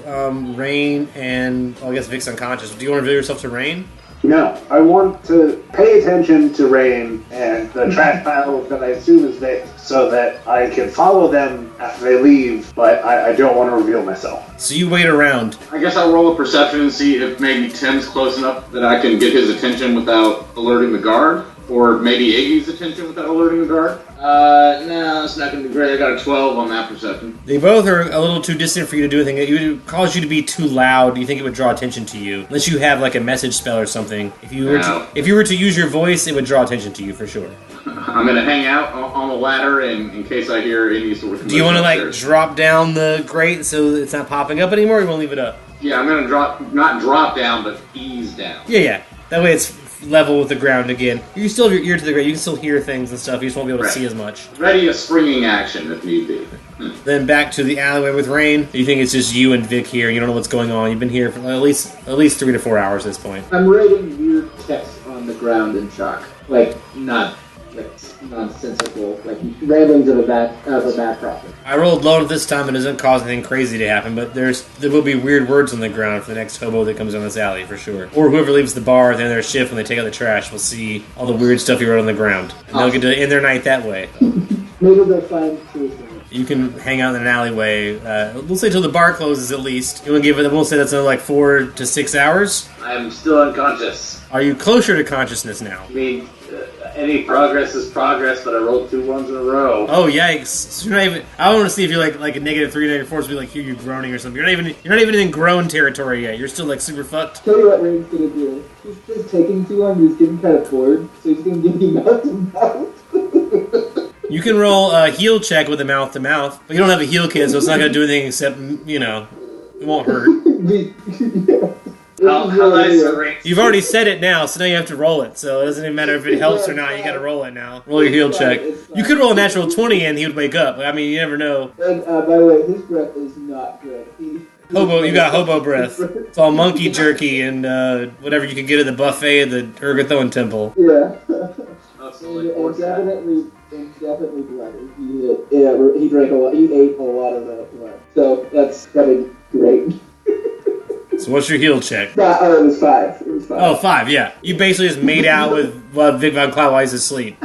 Rain and... Well, I guess Vic's unconscious. Do you want to reveal yourself to Rain? No, I want to pay attention to Rain and the trash pile that I assume is Vic, so that I can follow them after they leave, but I don't want to reveal myself. So you wait around. I guess I'll roll a perception and see if maybe Tim's close enough that I can get his attention without alerting the guard. Or maybe Iggy's attention without alerting the guard? No, it's not going to be great. I got a 12 on that perception. They both are a little too distant for you to do anything. It would cause you to be too loud. Do you think it would draw attention to you? Unless you have a message spell or something. If you were to use your voice, it would draw attention to you for sure. I'm going to hang out on the ladder in case I hear any sort of... Do you want to drop down the grate so it's not popping up anymore, or you want to leave it up? Yeah, I'm going to not drop down, but ease down. Yeah. That way it's level with the ground again. You still have your ear to the ground. You can still hear things and stuff. You just won't be able to see as much. Ready a springing action if need be. Then back to the alleyway with Rain. You think it's just you and Vic here. You don't know what's going on. You've been here for at least 3 to 4 hours at this point. I'm writing weird text on the ground in chalk. like not like nonsensical, like ramblings of a bad prophet. I rolled low this time and it doesn't cause anything crazy to happen, but there will be weird words on the ground for the next hobo that comes down this alley for sure. Or whoever leaves the bar at the end of their shift when they take out the trash will see all the weird stuff you wrote on the ground. And they'll get to end their night that way. Maybe they'll find truth in it. You can hang out in an alleyway. We'll say till the bar closes at least. You want to give it? We'll say that's another like 4 to 6 hours. I'm still unconscious. Are you closer to consciousness now? I mean, any progress is progress, but I rolled 2 ones in a row. Oh yikes! So you're not even. I want to see if you're like a -3, -4, so we like hear you groaning or something. You're not even in groan territory yet. You're still like super fucked. Tell you what Rain's gonna do. He's just taking too long. He's getting kind of bored, so he's gonna give you mouth to mouth. You can roll a heal check with a mouth to mouth, but you don't have a heal kit, so it's not gonna do anything except it won't hurt. How nice are Rain? You've already said it now, so now you have to roll it. So it doesn't even matter if it helps or not. You got to roll it now. Roll your heal check. You could roll a natural 20 and he would wake up. I mean, you never know. And by the way, his breath is not good. Hobo, you got hobo breath. It's all monkey jerky and whatever you can get at the buffet at the Urgathoan Temple. Yeah. Absolutely. And definitely blood. He drank a lot. He ate a lot of the blood. So that's gotta be great. So what's your heal check? It was 5. It was 5. Oh, 5, yeah. You basically just made out with Vic Von Cloud while he's asleep.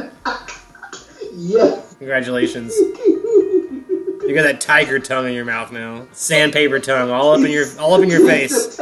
Yes. Congratulations. You got that tiger tongue in your mouth now. Sandpaper tongue all up in your face.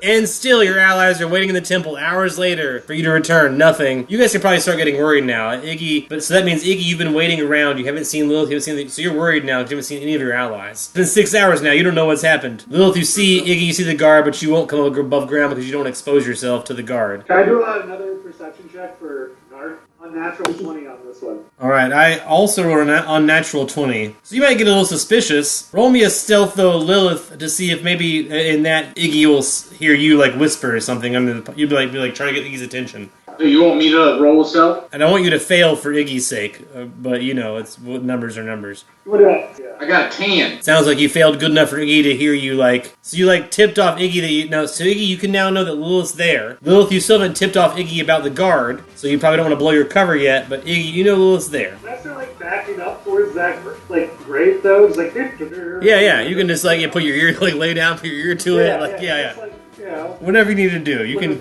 And still, your allies are waiting in the temple hours later for you to return. Nothing. You guys can probably start getting worried now. Iggy, so that means Iggy, you've been waiting around. You haven't seen Lilith. You haven't seen. So you're worried now because you haven't seen any of your allies. It's been 6 hours now. You don't know what's happened. Lilith, you see Iggy, you see the guard, but you won't come above ground because you don't expose yourself to the guard. Can I do another perception check for Narc? Unnatural 20 on this one. Alright, I also rolled an unnatural 20. So you might get a little suspicious. Roll me a stealth, though, Lilith, to see if maybe in that Iggy will hear you, like, whisper or something under the... You'd be like trying to get Iggy's attention. You want me to roll a stealth? And I want you to fail for Iggy's sake, but, it's numbers are numbers. What else? Yeah. I got a 10. Sounds like you failed good enough for Iggy to hear you, like... So you, tipped off Iggy that you... No, so Iggy, you can now know that Lilith's there. Lilith, you still haven't tipped off Iggy about the guard, so you probably don't want to blow your cover yet, but Iggy, you know Lilith's there. Can I start, backing up towards that, grave, though? It's like... Yeah, you can just, put your ear, lay down, put your ear to it, yeah. Whatever you need to do. You can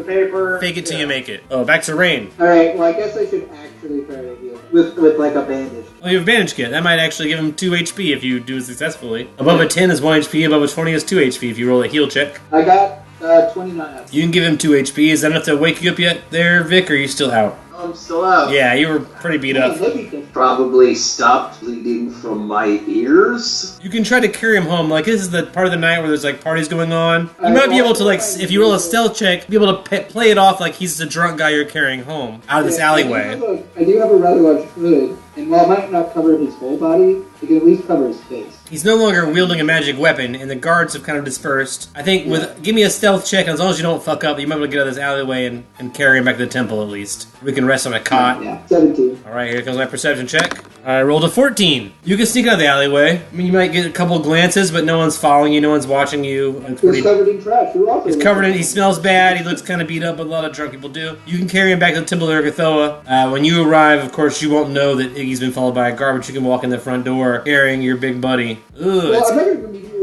fake it till you make it. Oh, back to Rain. Alright, well, I guess I should actually try to heal. With a bandage. Oh, you have a bandage kit. That might actually give him 2 HP if you do it successfully. Above a 10 is 1 HP, above a 20 is 2 HP if you roll a heal check. I got 29. You can give him 2 HP. Is that enough to wake you up yet there, Vic, or are you still out? I'm still out. Yeah, you were pretty beat up. Probably stopped bleeding from my ears. You can try to carry him home. This is the part of the night where there's parties going on. You might be able to if you roll a stealth check, be able to play it off like he's the drunk guy you're carrying home out of this alleyway. I do have a rather large hood, and while it might not cover his whole body, it can at least cover his face. He's no longer wielding a magic weapon, and the guards have kind of dispersed. I think give me a stealth check, and as long as you don't fuck up, you might be able to get out of this alleyway and carry him back to the temple at least. We can rest on a cot. Yeah, 17. Alright, here comes my perception check. I rolled a 14. You can sneak out of the alleyway. I mean, you might get a couple glances, but no one's following you, no one's watching you. He's covered in trash. He smells bad, he looks kind of beat up, but a lot of drunk people do. You can carry him back to the Temple of Urgathoa. When you arrive, of course, you won't know that Iggy's been followed by a guard, but you can walk in the front door carrying your big buddy.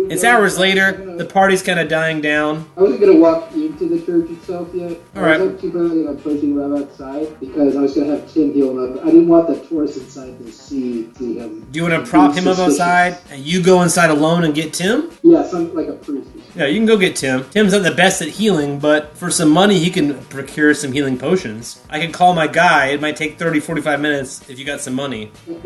It's hours later. The party's kind of dying down. I wasn't going to walk into the church itself yet. Alright. I was too planning on pushing around outside because I was going to have Tim heal him up. I didn't want the tourists inside to see him. Do you want to prop him up outside and you go inside alone and get Tim? Yeah, something like a priest. Yeah, you can go get Tim. Tim's not the best at healing, but for some money he can procure some healing potions. I can call my guy. It might take 30-45 minutes if you got some money. And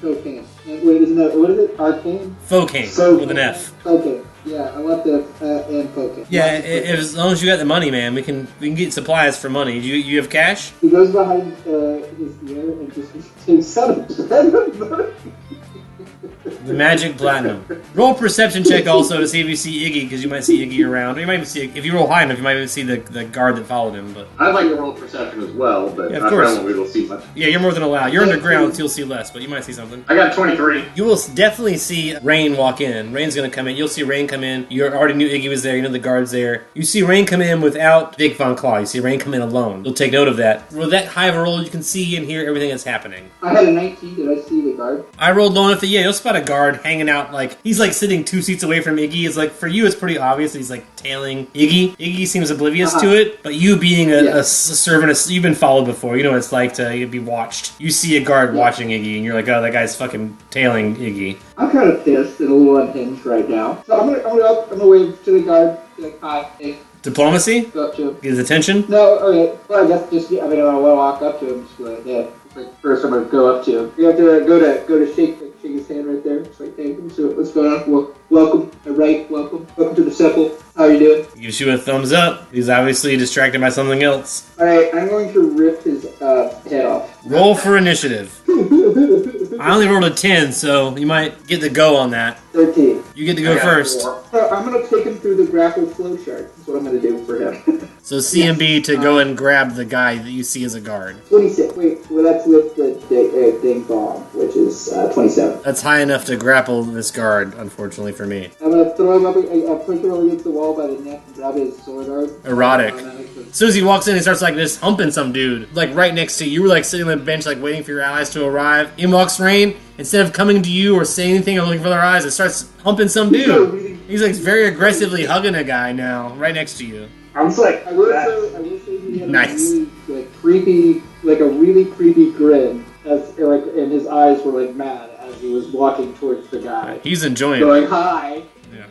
cocaine. And wait, what is it? Arcane? Focaine, with an F. Okay. Yeah, I want the and cocaine. Yeah, as long as you got the money, man, we can get supplies for money. You have cash? He goes behind his ear and just takes out a The magic platinum. Roll perception check also to see if you see Iggy, because you might see Iggy around. Or you might even see, if you roll high enough, you might even see the guard that followed him. But I'd like to roll perception as well, but Yeah, of I course. won't be able to see much. yeah, you're more than allowed. You're underground, so you'll see less, but you might see something. I got 23. You will definitely see Rain walk in. Rain's going to come in. You'll see Rain come in. You already knew Iggy was there. You know the guard's there. You see Rain come in without Vic Von Claw. You see Rain come in alone. You'll take note of that. With that high of a roll, you can see and hear everything that's happening. I had a 19. Did I see the guard? I rolled low enough that, yeah, you'll spot a guard hanging out, like, he's, like, sitting 2 seats away from Iggy. It's like, for you, it's pretty obvious that he's, like, tailing Iggy. Iggy seems oblivious to it, but you being a servant, you've been followed before. You know what it's like to be watched. You see a guard watching Iggy, and you're like, oh, that guy's fucking tailing Iggy. I'm kind of pissed and a little unhinged right now. So I'm gonna wave to the guard. Be like, hi, hey. Diplomacy? Go up to him. Get his attention? No, okay. Well, I guess just, I want to walk up to him. Just like, yeah. Like, first, I'm gonna go up to him. You have to go to shake his hand right there. Just like, hey, what's going on? Welcome, welcome to the Sepul. How are you doing? He gives you a thumbs up. He's obviously distracted by something else. All right, I'm going to rip his head off. Roll for initiative. I only rolled a 10, so you might get the go on that. 13. You get to go first. So I'm gonna take him through the grapple flow chart. That's what I'm gonna do for him. So CMB to go and grab the guy that you see as a guard. 26. Wait, well that's with the ding bomb, which is 27. That's high enough to grapple this guard, unfortunately for me. I'm gonna throw him up. I'll push him up against the wall by the neck and grab his sword arm. Erotic. As soon as he walks in, he starts like just humping some dude, like right next to you. You were like sitting on the bench, like waiting for your allies to arrive. In walks Rain. Instead of coming to you or saying anything or looking for their eyes, it starts humping some dude. He's like very aggressively hugging a guy now, right next to you. I'm just like, I will say he had Nice. a really creepy grin, and his eyes were like mad as he was walking towards the guy, He's enjoying going it. hi.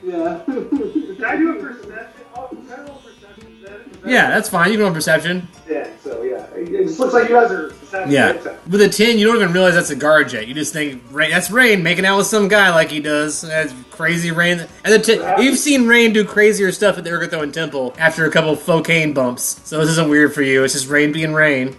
Yeah. Can I do a perception? Oh, can I roll perception then? Yeah, that's fine. You can roll perception. Yeah, so yeah. It just looks like you guys are Yeah. With a 10, you don't even realize that's a guard yet. You just think, that's Rain making out with some guy like he does. That's crazy Rain. And you've seen Rain do crazier stuff at the Urgathoan Temple after a couple of cocaine bumps. So this isn't weird for you. It's just Rain being Rain.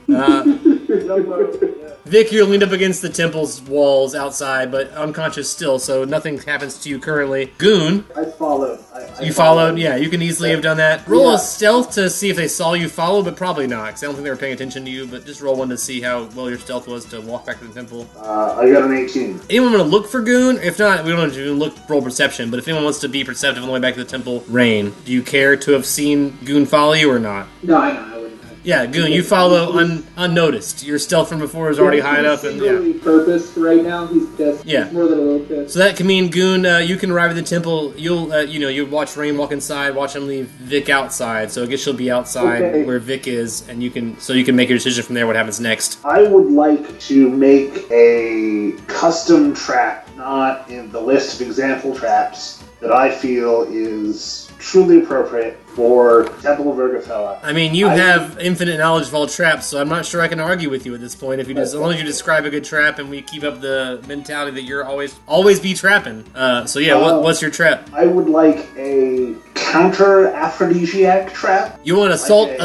Vic, you're leaned up against the temple's walls outside, but unconscious still, so nothing happens to you currently. Goon. I followed. You followed? Yeah, you can easily have done that. Roll a stealth to see if they saw you follow, but probably not, because I don't think they were paying attention to you, but just roll one to see how well your stealth was to walk back to the temple. I got an 18. Anyone want to look for Goon? If not, we don't have to roll perception, but if anyone wants to be perceptive on the way back to the temple, Rain. Do you care to have seen Goon follow you or not? No, I know. Yeah, Goon, you follow unnoticed. Your stealth from before is already high enough, and yeah. Purpose right now. He's pissed. Yeah. He's more than a little pissed. So that can mean, Goon, you can arrive at the temple. You'll watch Rain walk inside, watch him leave Vic outside. So I guess she'll be outside where Vic is, and you can make your decision from there. What happens next? I would like to make a custom trap, not in the list of example traps, that I feel is truly appropriate for Temple of Urgathoa. I mean, you have infinite knowledge of all traps, so I'm not sure I can argue with you at this point. As long as you describe a good trap and we keep up the mentality that you're always be trapping. So yeah, what's your trap? I would like a counter aphrodisiac trap. You want a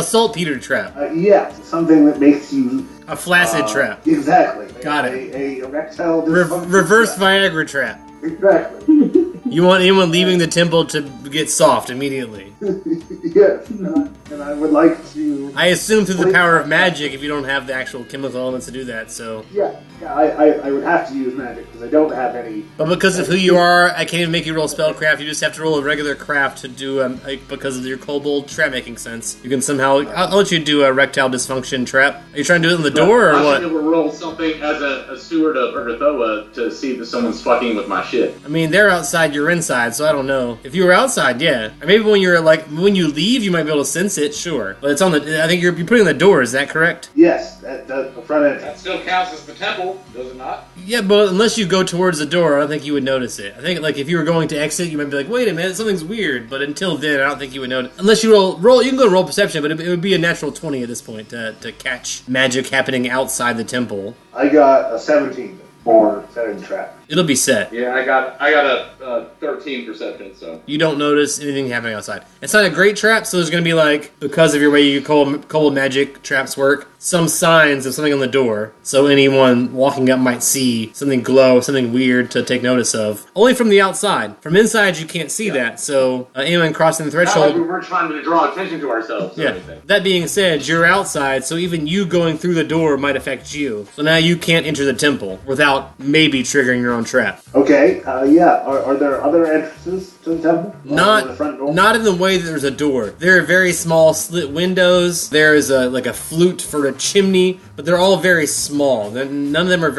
saltpeter trap? Yeah, something that makes you a flaccid trap. Exactly. Got it. A erectile reverse Viagra trap. Exactly. You want anyone leaving the temple to get soft immediately. Yes, and I would like to... I assume through the power of magic if you don't have the actual chemical elements to do that, so... Yeah, I would have to use magic because I don't have any... But because of who you are, I can't even make you roll spellcraft, you just have to roll a regular craft to do, because of your kobold trap making sense. You can somehow... I'll let you do a erectile dysfunction trap. Are you trying to do it in the door, or what? I should be able to roll something as a steward of Urgathoa to see if someone's fucking with my shit. I mean, they're outside, you're inside, so I don't know. If you were outside, yeah. Or maybe when when you leave, you might be able to sense it, sure. But it's on the... I think you're putting the door, is that correct? Yes, the front end. That still counts as the temple, does it not? Yeah, but unless you go towards the door, I don't think you would notice it. I think, if you were going to exit, you might be like, wait a minute, something's weird. But until then, I don't think you would notice. Unless you roll you can go to roll perception, but it would be a natural 20 at this point to catch magic happening outside the temple. I got a 17 for setting the trap. It'll be set. Yeah, I got a 13 perception, so... You don't notice anything happening outside. It's not a great trap, so there's going to be, because of your way you kobold magic traps work, some signs of something on the door, so anyone walking up might see something glow, something weird to take notice of. Only from the outside. From inside, you can't see that, so anyone crossing the threshold... Not like we weren't trying to draw attention to ourselves or anything. That being said, you're outside, so even you going through the door might affect you. So now you can't enter the temple without maybe triggering your own trap. Okay, yeah. Are there other entrances to the temple? Not the front door? Not in the way that there's a door. There are very small slit windows. There is a flute for a chimney, but they're all very small. None of them are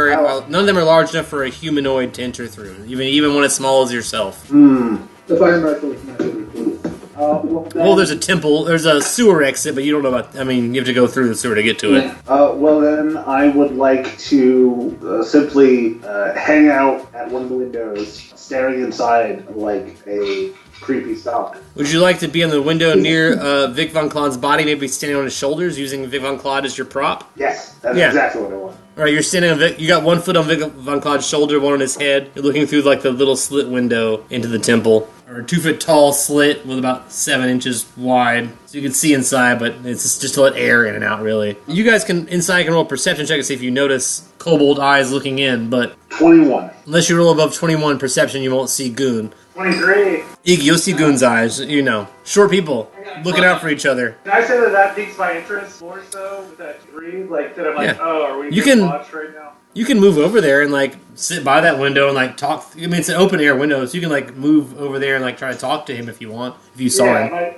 none of them are large enough for a humanoid to enter through. Even one as small as yourself. The fire marshal is not really pleased. Well, there's a temple. There's a sewer exit, but you don't know about. I mean, you have to go through the sewer to get to it. Well, then I would like to simply hang out at one of the windows, staring inside like a creepy stalk. Would you like to be on the window near Vic Von Claude's body, maybe standing on his shoulders, using Vic Von Claude as your prop? Yes, that's exactly what I want. All right, you're standing on Vic. You got one foot on Vic Von Claude's shoulder, one on his head. You're looking through like the little slit window into the temple, or a 2 foot tall slit with about 7 inches wide, so you can see inside, but it's just to let air in and out. Really, you guys can roll a perception check to see if you notice kobold eyes looking in, but 21. Unless you roll above 21 perception, you won't see Goon. 23. Iggy, you'll see Goon's eyes. You know, short people looking out for each other. Can I say that piques my interest more so with that 3? Like, that I'm like, are we being watched right now? You can move over there and like sit by that window and like talk. I mean, it's an open air window, so you can like move over there and like try to talk to him if you want. If you saw him. I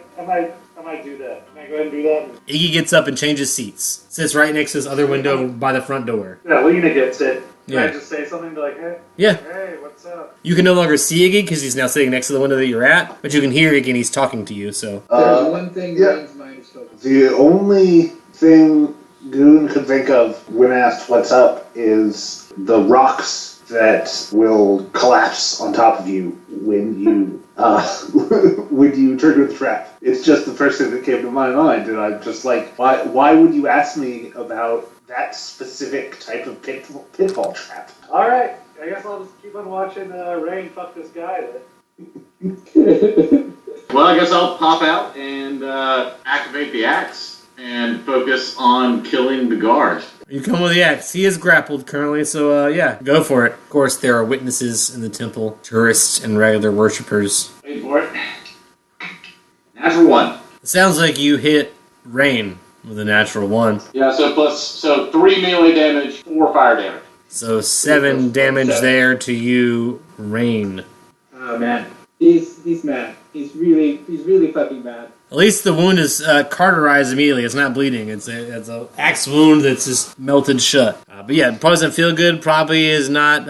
might do that. Can I go ahead and do that? Iggy gets up and changes seats. Sits right next to this other window by the front door. Yeah, Lena gets it. Can Yeah. I just say something to like, hey? Yeah. Hey, what's up? You can no longer see Iggy because he's now sitting next to the window that you're at, but you can hear Iggy and he's talking to you. So There's one thing Ryan's mind is focused on. The only thing Goon could think of when asked what's up is the rocks that will collapse on top of you when you when you trigger the trap. It's just the first thing that came to my mind, and I'm just like, why would you ask me about that specific type of pitfall trap? All right. I guess I'll just keep on watching Rain fuck this guy then. Well, I guess I'll pop out and activate the axe and focus on killing the guard. you come with the axe. He is grappled currently, so yeah, go for it. Of course, there are witnesses in the temple, tourists and regular worshippers. Wait for it. Natural 1. It sounds like you hit Rain with a natural 1. Yeah, so 3 melee damage, 4 fire damage. So 7 damage there to you, Rain. Oh man, he's mad. He's really fucking mad. At least the wound is cauterized immediately. It's not bleeding. It's a axe wound that's just melted shut. But yeah, it probably doesn't feel good. Probably is not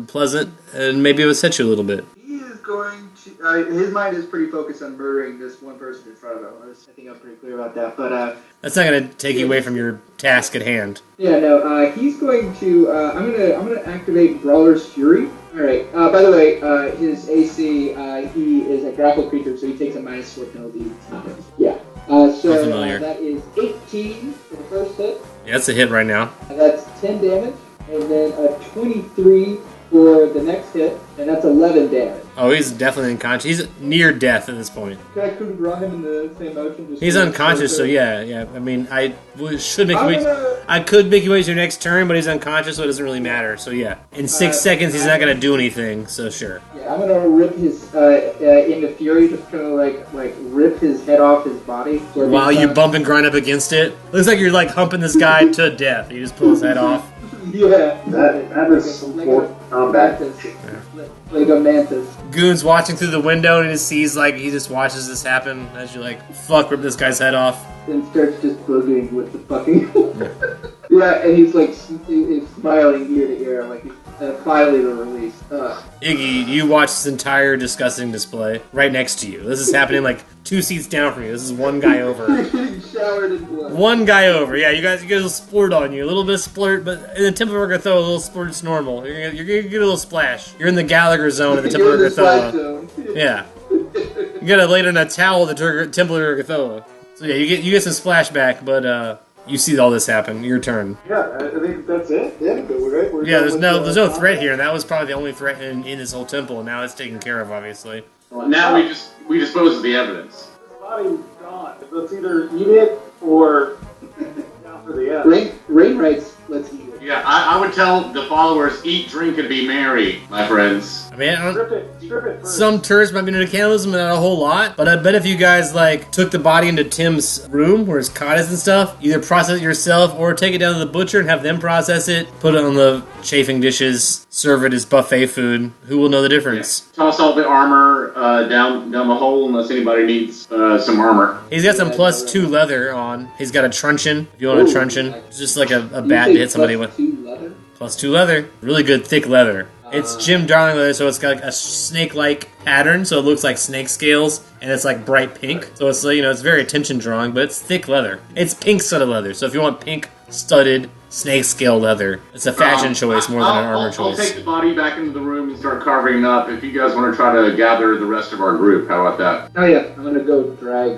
pleasant, and maybe it will set you a little bit. He is going to. His mind is pretty focused on murdering this one person in front of him. I think I'm pretty clear about that. But that's not going to take you away from your task at hand. yeah, no. He's going to. I'm gonna activate Brawler's Fury. All right. By the way, his AC. He is a grappled creature, so he takes a -4 penalty. Yeah. So familiar. that is 18 for the first hit. Yeah, that's a hit right now. That's 10 damage, and then a 23 for the next hit, and that's 11 damage. Oh, he's definitely unconscious. He's near death at this point. Could I draw him in the same motion? Just He's so unconscious, so that- yeah. I mean, I should make you I'm wait. gonna- I could make you wait your next turn, but he's unconscious, so it doesn't really matter. So yeah, in 6 seconds, he's not going to do anything. So sure. Yeah, I'm gonna rip his into fury, just kind of like rip his head off his body. Sort of While you inside. bump and grind up against it, looks like you're like humping this guy to death. You just pull his head off. Yeah. That is some poor combat. Like a mantis. Goon's watching through the window and he just sees like he just watches this happen as you like fuck rip this guy's head off. And starts just boogieing with the fucking. Yeah, and he's like he's smiling ear to ear, like he's finally the release. Iggy, you watch this entire disgusting display right next to you. This is happening like 2 seats down from you. This is one guy over. Getting showered in blood. One guy over. Yeah, you get a little splurt on you. A little bit of splurt, but in the Temple of Urgathoa, a little splurt's normal. You're gonna get a little splash. You're in the Gallagher zone at the Temple of You're in the splash Urgathoa. zone. Yeah. You gotta lay it in a towel at the Temple of Urgathoa. So yeah, you get some splashback, but you see all this happen. Your turn. Yeah, I think that's it. Yeah, but we're Yeah, done there's no threat here. That was probably the only threat in this whole temple, and now it's taken care of, obviously. Now we dispose of the evidence. The body's gone. Let's either eat it or. Yeah. Rain rights lets you. Yeah, I would tell the followers, eat, drink, and be merry, my friends. I mean, Strip it first. some tourists might be into cannibalism, but not a whole lot. But I bet if you guys like took the body into Tim's room where his cot is and stuff, either process it yourself or take it down to the butcher and have them process it, put it on the chafing dishes, serve it as buffet food. Who will know the difference? Toss all the armor down the hole unless anybody needs some armor. He's got some +2 leather on. He's got a truncheon. If you want a truncheon, it's just like a bat to hit somebody with. Leather? +2 leather. Really good thick leather. It's Jim Darling leather, so it's got like a snake-like pattern, so it looks like snake scales, and it's like bright pink. So it's it's very attention drawing, but it's thick leather. It's pink studded leather. So if you want pink studded snake scale leather, it's a fashion choice more than an armor choice. I'll take the body back into the room and start carving it up. If you guys want to try to gather the rest of our group, how about that? Oh yeah, I'm gonna go drag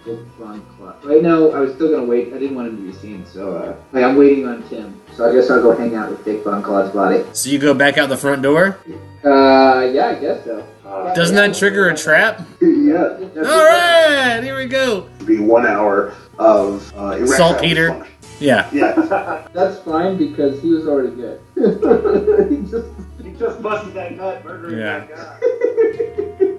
Dick Von Claw. Right now, I was still gonna wait. I didn't want him to be seen, so I'm waiting on Tim. So I guess I'll go hang out with Dick Von Claw's body. So you go back out the front door? Yeah, I guess so. Doesn't that trigger a trap? Yeah. Alright, here we go. It'd be 1 hour of erectile Saltpeter. dysfunction. Yeah. Yeah. That's fine because he was already good. He just busted that nut, murdering Yeah. that guy.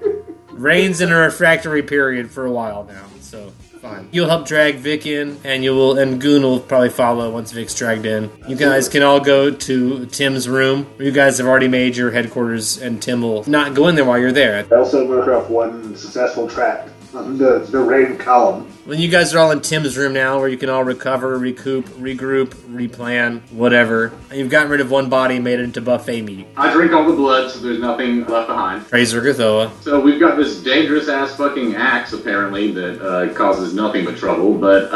Rain's in a refractory period for a while now, so fine. You'll help drag Vic in, and Goon will probably follow once Vic's dragged in. You guys can all go to Tim's room, where you guys have already made your headquarters, and Tim will not go in there while you're there. I also murder off one successful trap on the rain column. When you guys are all in Tim's room now, where you can all recover, recoup, regroup, replan, whatever, and you've gotten rid of one body and made it into buffet meat. I drink all the blood, so there's nothing left behind. Tracer Gathoa. So we've got this dangerous-ass fucking axe, apparently, that causes nothing but trouble, but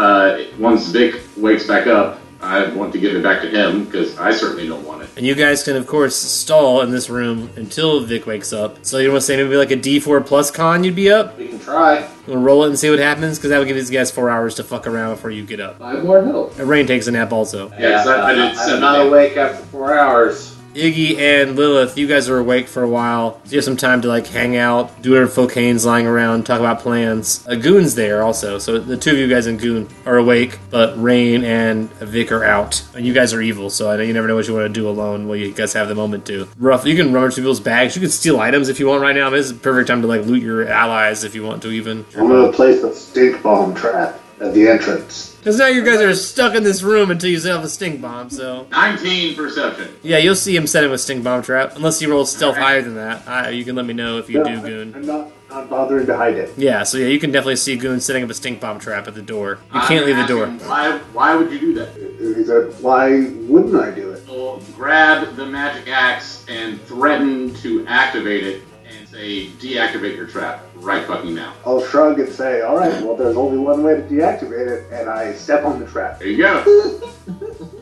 once Vic wakes back up, I want to give it back to him, because I certainly don't want it. And you guys can, of course, stall in this room until Vic wakes up. So you want to say maybe like a D4 plus con you'd be up? We can try. You want to roll it and see what happens? Because that would give these guys 4 hours to fuck around before you get up. 5 more health. And Rain takes a nap also. Yes, I did I'm 7 not days. awake after 4 hours. Iggy and Lilith, you guys are awake for a while. So you have some time to like hang out, do whatever Focane's lying around, talk about plans. Goon's there also, so the two of you guys and Goon are awake, but Rain and Vic are out. And you guys are evil, so I know you never know what you want to do alone. Well, you guys have the moment to. Rough, you can rummage through people's bags. You can steal items if you want right now. This is the perfect time to like loot your allies if you want to even. I'm gonna place a stink bomb trap at the entrance. Because now you guys are stuck in this room until you set off a stink bomb, so... 19 perception. Yeah, you'll see him setting a stink bomb trap. Unless you roll stealth higher than that. You can let me know if you do, Goon. I'm not bothering to hide it. Yeah, so yeah, you can definitely see Goon setting up a stink bomb trap at the door. You can't leave the door. Why would you do that? He said, why wouldn't I do it? Well, grab the magic axe and threaten to activate it and say, deactivate your trap right fucking now. I'll shrug and say, alright, well there's only one way to deactivate it, and I step on the trap. There you go.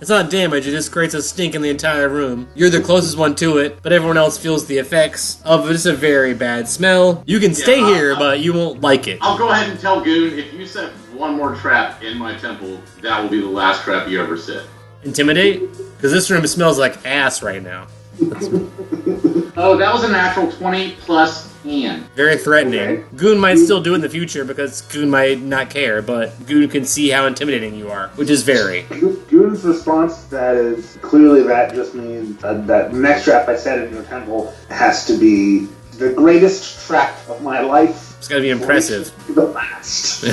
It's not damage, it just creates a stink in the entire room. You're the closest one to it, but everyone else feels the effects of just a very bad smell. You can stay here, but you won't like it. I'll go ahead and tell Goon, if you set one more trap in my temple, that will be the last trap you ever set. Intimidate? Because this room smells like ass right now. Oh, that was a natural 20 plus hand. Very threatening. Okay. Goon might still do it in the future because Goon might not care, but Goon can see how intimidating you are, which is very. Goon's response to that is, clearly that just means that next trap I set in your temple has to be the greatest trap of my life. It's gotta be impressive. The last.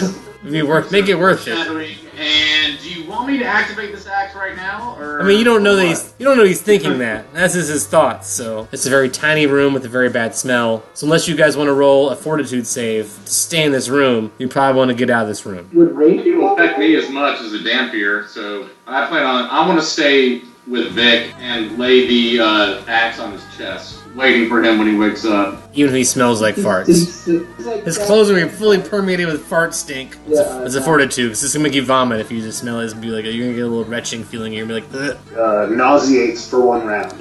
Make it worth it. Shadowing. And do you want me to activate this axe right now? Or I mean, you don't know that what? he's thinking that. That's just his thoughts. So it's a very tiny room with a very bad smell. So unless you guys want to roll a fortitude save to stay in this room, you probably want to get out of this room. Would Rain It will affect me as much as a Dampier, so I plan on. I want to stay with Vic and lay the axe on his chest, waiting for him when he wakes up. Even if he smells like farts. His clothes are going to be fully permeated with fart stink. It's a fortitude, because it's going to make you vomit if you just smell it. It's gonna be like, you're going to get a little retching feeling. You're going to be like, ugh. Nauseates for one round.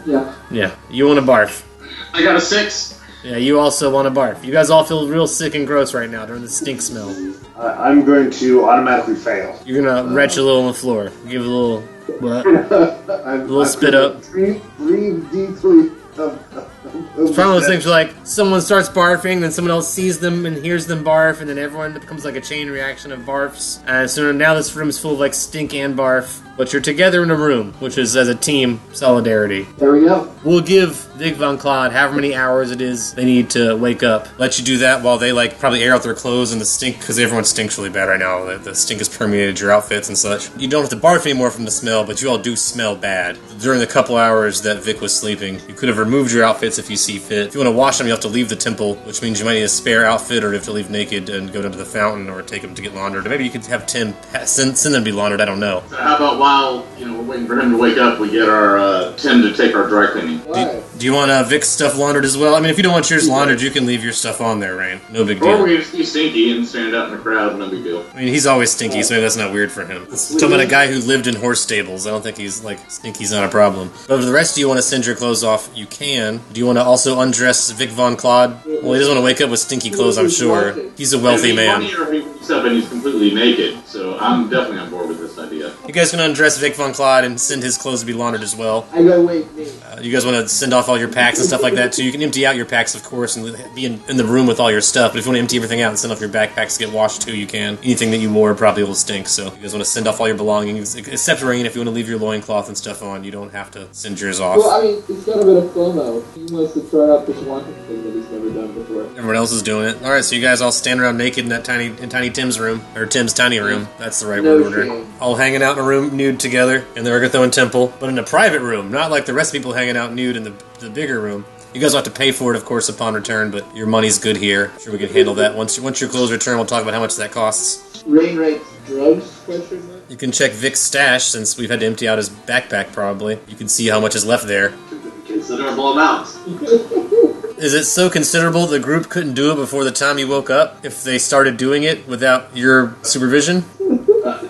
Yeah. Yeah, you want to barf. I got a 6. Yeah, you also want to barf. You guys all feel real sick and gross right now during the stink smell. I'm going to automatically fail. You're going to retch a little on the floor. Give it a little, what? A little spit up. Breathe deeply of It's probably one of those things where, like, someone starts barfing, then someone else sees them and hears them barf, and then everyone becomes like a chain reaction of barfs. So now this room is full of, like, stink and barf. But you're together in a room, which is, as a team, solidarity. There we go. We'll give Vic Von Claude however many hours it is they need to wake up. Let you do that while they, like, probably air out their clothes and the stink, because everyone stinks really bad right now. The stink has permeated your outfits and such. You don't have to barf anymore from the smell, but you all do smell bad. During the couple hours that Vic was sleeping, you could have removed your outfits if you see fit. If you want to wash them, you have to leave the temple, which means you might need a spare outfit, or you have to leave naked and go down to the fountain, or take them to get laundered. Or maybe you could have Tim send them to be laundered, I don't know. So how about while, we're waiting for him to wake up, we get our Tim to take our dry cleaning? Do you want Vic's stuff laundered as well? I mean, if you don't want yours laundered, you can leave your stuff on there, Rain. No big deal. Or we can just be stinky and stand out in the crowd, no big deal. I mean, he's always stinky, so maybe that's not weird for him. Talking about a guy who lived in horse stables. I don't think he's, like, stinky's not a problem. But for the rest of you want to send your clothes off, you can. Do you want to also undress Vic Von Claude? Well, he doesn't want to wake up with stinky clothes, I'm sure. He's a wealthy man. He wakes up and he's completely naked, so I'm definitely on board with this idea. You guys can undress Vic Von Claude and send his clothes to be laundered as well. I gotta wait, me. You guys want to send off all your packs and stuff like that too. You can empty out your packs, of course, and be in the room with all your stuff. But if you want to empty everything out and send off your backpacks to get washed too, you can. Anything that you wore probably will stink, so you guys want to send off all your belongings, except Rain. If you want to leave your loincloth and stuff on, you don't have to send yours off. Well, I mean, he's got a bit of FOMO. He wants to try out this one thing that he's never done before. Everyone else is doing it. All right, so you guys all stand around naked in that tiny Tim's room, or Tim's tiny room. That's the right word order. All hanging out in a room nude together in the Ergothoan Temple, but in a private room, not like the rest of people hanging out nude in the bigger room. You guys will have to pay for it, of course, upon return, but your money's good here. I'm sure we can handle that. Once your clothes return, we'll talk about how much that costs. Rain rates drugs? Question mark? You can check Vic's stash, since we've had to empty out his backpack, probably. You can see how much is left there. Considerable amounts. Is it so considerable the group couldn't do it before the time you woke up, if they started doing it without your supervision?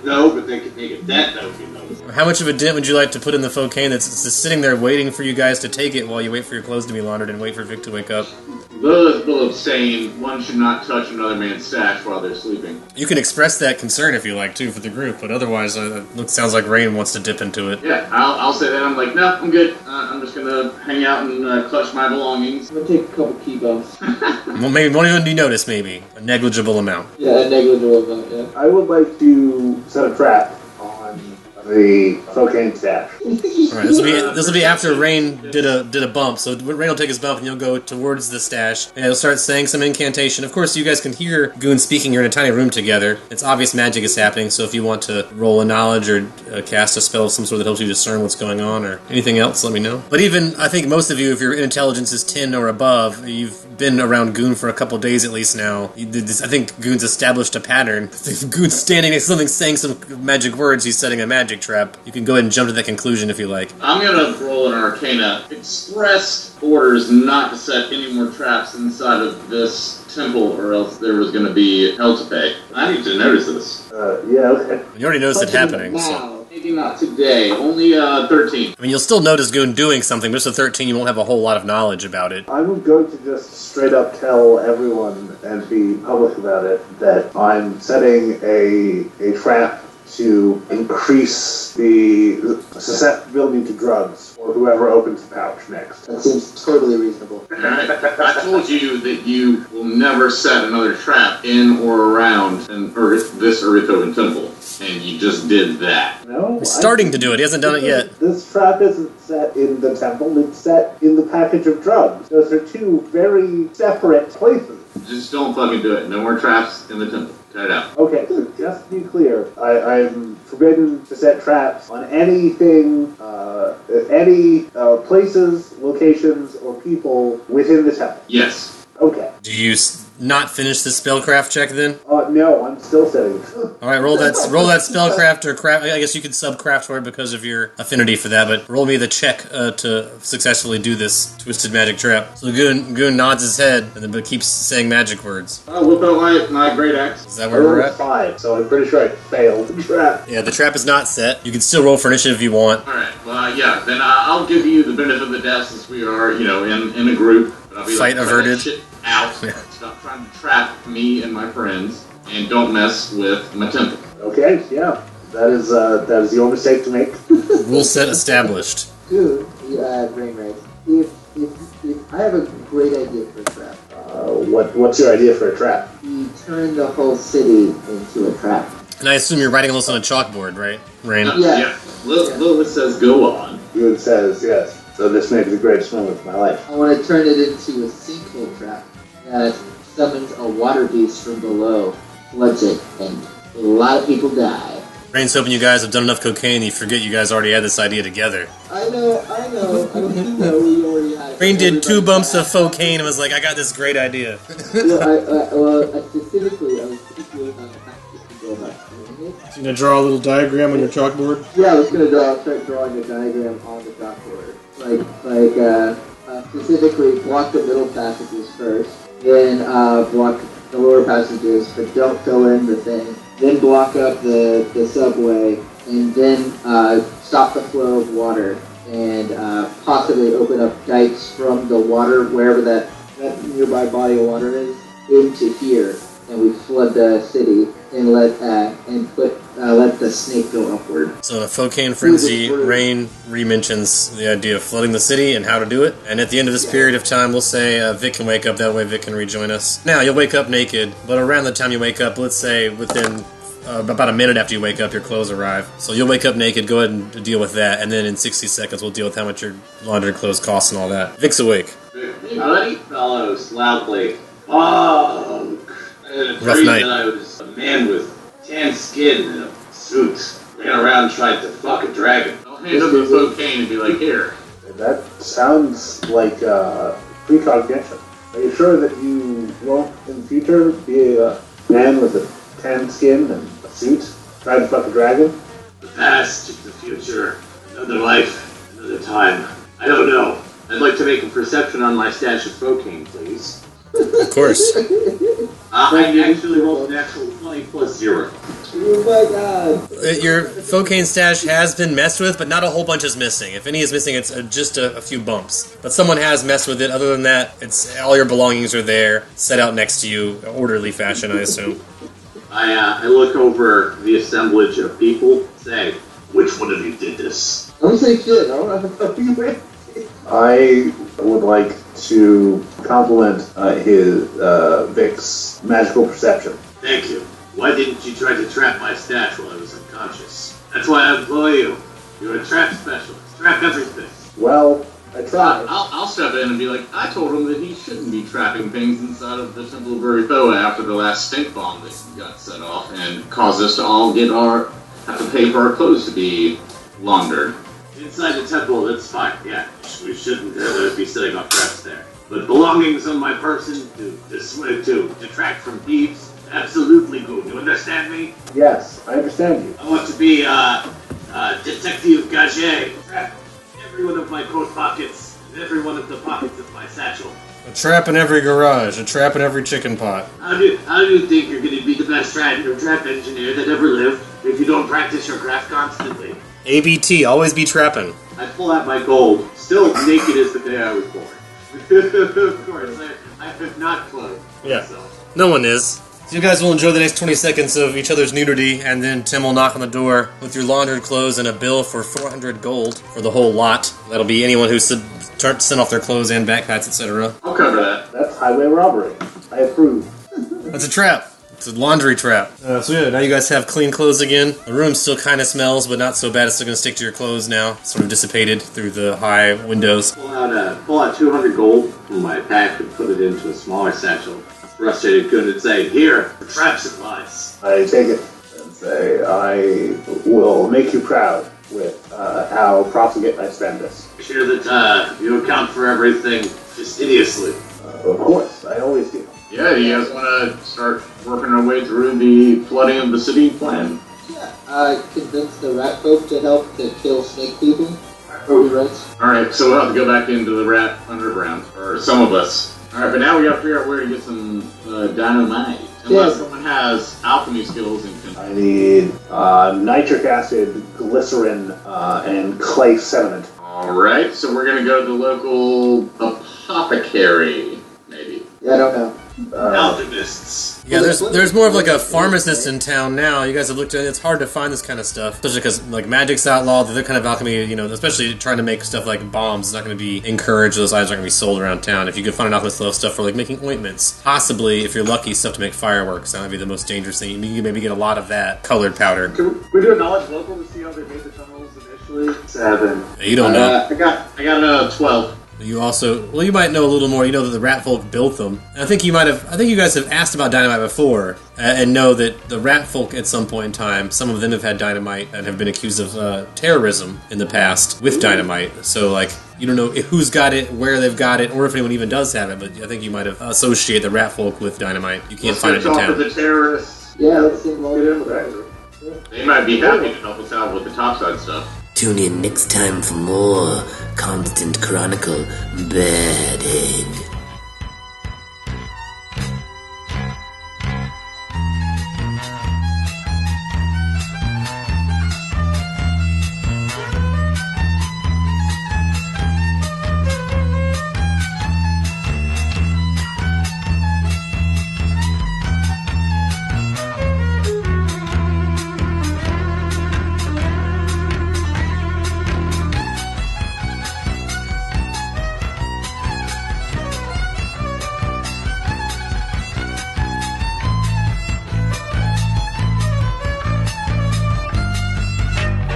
No, but they could make a dent, that would be noticeable. How much of a dent would you like to put in the Focane that's just sitting there waiting for you guys to take it while you wait for your clothes to be laundered and wait for Vic to wake up? Lilith will have saying one should not touch another man's stash while they're sleeping. You can express that concern if you like, too, for the group, but otherwise it sounds like Rain wants to dip into it. Yeah, I'll say that. I'm like, no, I'm good. I'm just gonna hang out and clutch my belongings. I'm gonna take a couple key bumps. Well, maybe won't even be noticed, maybe. A negligible amount. Yeah, a negligible amount, yeah. I would like to set a trap on the Focane stash. Alright, this will be after Rain did a bump, so Rain will take his bump and you'll go towards the stash, and he'll start saying some incantation. Of course, you guys can hear Goon speaking, you're in a tiny room together. It's obvious magic is happening, so if you want to roll a knowledge or cast a spell of some sort that helps you discern what's going on, or anything else, let me know. But even, I think most of you, if your intelligence is 10 or above, you've been around Goon for a couple days at least now. I think Goon's established a pattern. If Goon's standing next to something saying some magic words, he's setting a magic trap. You can go ahead and jump to that conclusion if you like. I'm gonna roll an Arcana. Expressed orders not to set any more traps inside of this temple, or else there was gonna be hell to pay. I need to notice this. Yeah, okay. You already noticed it happening, Now. so... Maybe not today. Only 13. I mean, you'll still notice Goon doing something, but just at 13 you won't have a whole lot of knowledge about it. I'm going to just straight up tell everyone and be public about it that I'm setting a trap to increase the susceptibility to drugs for whoever opens the pouch next. That seems totally reasonable. I told you that you will never set another trap in or around this Ergothoan temple, and you just did that. No? He's starting to do it, he hasn't done it yet. This trap isn't set in the temple, it's set in the package of drugs. Those are two very separate places. Just don't fucking do it. No more traps in the temple. Cut it out. Okay, so just to be clear, I'm forbidden to set traps on anything, any places, locations, or people within the temple. Yes. Okay. Do you not finish the spellcraft check then? No, I'm still setting. Alright, roll that spellcraft or craft. I guess you could subcraft for it because of your affinity for that, but roll me the check to successfully do this twisted magic trap. So Goon nods his head and then keeps saying magic words. I'll whip out my great axe. Is that where we're at? 5, so I'm pretty sure I failed the trap. Yeah, the trap is not set. You can still roll for initiative if you want. Alright, well, yeah, then I'll give you the benefit of the doubt since we are, in a group. But I'll be Fight like, averted. Shit out. Stop trying to trap me and my friends, and don't mess with my temple. Okay, yeah. That is your mistake to make. Rule set established. Dude, brain rates. If I have a great idea for a trap. What's your idea for a trap? We turn the whole city into a trap. And I assume you're writing all this on a chalkboard, right, Rain? Yeah. Lilith says go on. Good says yes. So this may be the greatest moment of my life. I want to turn it into a sinkhole trap that summons a water beast from below, floods it, and a lot of people die. Rain's hoping you guys have done enough cocaine you forget you guys already had this idea together. I know. I don't know we already had it. Rain did 2 bumps of cocaine and was like, I got this great idea. Specifically, I was thinking about how to go about doing it. So you're going to draw a little diagram on your chalkboard? Yeah, I was going to start drawing a diagram on the chalkboard. Specifically, block the middle passages first, then block the lower passages, but don't fill in the thing. Then block up the subway, and then stop the flow of water, and possibly open up dikes from the water, wherever that nearby body of water is, into here, and we flood the city and let the snake go upward. So in a cocaine frenzy, Rain re-mentions the idea of flooding the city and how to do it. And at the end of this period of time, we'll say Vic can wake up. That way Vic can rejoin us. Now, you'll wake up naked, but around the time you wake up, let's say within about a minute after you wake up, your clothes arrive. So you'll wake up naked, go ahead and deal with that, and then in 60 seconds we'll deal with how much your laundry clothes cost and all that. Vic's awake. Howdy, fellows, loudly. Funk! I had a Rough dream night. that I was a man with tan skin and a suit. Ran around trying to fuck a dragon. I'll hand him the cocaine and be like, here. That sounds like precognition. Are you sure that you won't in the future be a man with a tan skin and a suit trying to fuck a dragon? The past, the future, another life, another time. I don't know. I'd like to make a perception on my stash of cocaine, please. Of course. I actually rolled an actual 20 plus 0. Oh my god. Your cocaine stash has been messed with, but not a whole bunch is missing. If any is missing, it's just a few bumps. But someone has messed with it. Other than that, it's all your belongings are there, set out next to you, orderly fashion, I assume. I look over the assemblage of people, say, which one of you did this? Don't say shit. I don't have to tell you it. I would like to compliment his Vic's magical perception. Thank you. Why didn't you try to trap my stash while I was unconscious? That's why I employ you. You're a trap specialist. Trap everything. Well, I tried. I'll step in and be like, I told him that he shouldn't be trapping things inside of the Temple of Uritoa after the last stink bomb that got set off and caused us to all have to pay for our clothes to be laundered. Inside the temple, that's fine. Yeah, we shouldn't be setting up traps there. But belongings on my person to detract from thieves, absolutely good. You understand me? Yes, I understand you. I want to be Detective Gage. Trap every one of my coat pockets and every one of the pockets of my satchel. A trap in every garage, a trap in every chicken pot. How do you think you're going to be the best trap engineer that ever lived if you don't practice your craft constantly? ABT, always be trapping. I pull out my gold, still naked as the day I was born. Of course, I have not clothed myself. No one is. So you guys will enjoy the next 20 seconds of each other's nudity, and then Tim will knock on the door with your laundered clothes and a bill for 400 gold for the whole lot. That'll be anyone who sent off their clothes and backpacks, etc. I'll cover that. That's highway robbery. I approve. That's a trap. It's a laundry trap. So yeah, now you guys have clean clothes again. The room still kind of smells, but not so bad. It's still going to stick to your clothes now. Sort of dissipated through the high windows. Pull out 200 gold from my pack and put it into a smaller satchel. Frustrated good and say, here, for trap supplies. I take it and say, I will make you proud with how profligate I spend this. Make sure that you account for everything fastidiously. Of course, I always do. Yeah, do you guys want to start working our way through the flooding of the city plan? Yeah. Convince the rat folk to help to kill snake people. Right. Alright, so we'll have to go back into the rat underground, or some of us. Alright, but now we gotta figure out where to get some dynamite. Unless someone has alchemy skills and can... I need nitric acid, glycerin, and clay sediment. Alright, so we're gonna go to the local apothecary, maybe. Yeah, I don't know. Alchemists. Yeah, there's more of like a pharmacist in town now. You guys have looked at it. It's hard to find this kind of stuff, especially because like magic's outlawed. The other kind of alchemy, especially trying to make stuff like bombs, is not going to be encouraged. Those items aren't going to be sold around town. If you could find an alchemist that stuff for like making ointments, possibly if you're lucky, stuff to make fireworks. That would be the most dangerous thing. You maybe get a lot of that colored powder. Can we do a knowledge local to see how they made the tunnels initially? 7. You don't know. I got a 12. You might know a little more. You know that the rat folk built them. And I think you guys have asked about dynamite before, and know that the rat folk at some point in time, some of them have had dynamite and have been accused of terrorism in the past with dynamite. So, like, you don't know who's got it, where they've got it, or if anyone even does have it, but I think you might have associated the rat folk with dynamite. You can't find it in town. The terrorists. Yeah, let's see. Well, Get in with that. They might be happy to help us out with the topside stuff. Tune in next time for more Constant Chronicle Bad Egg.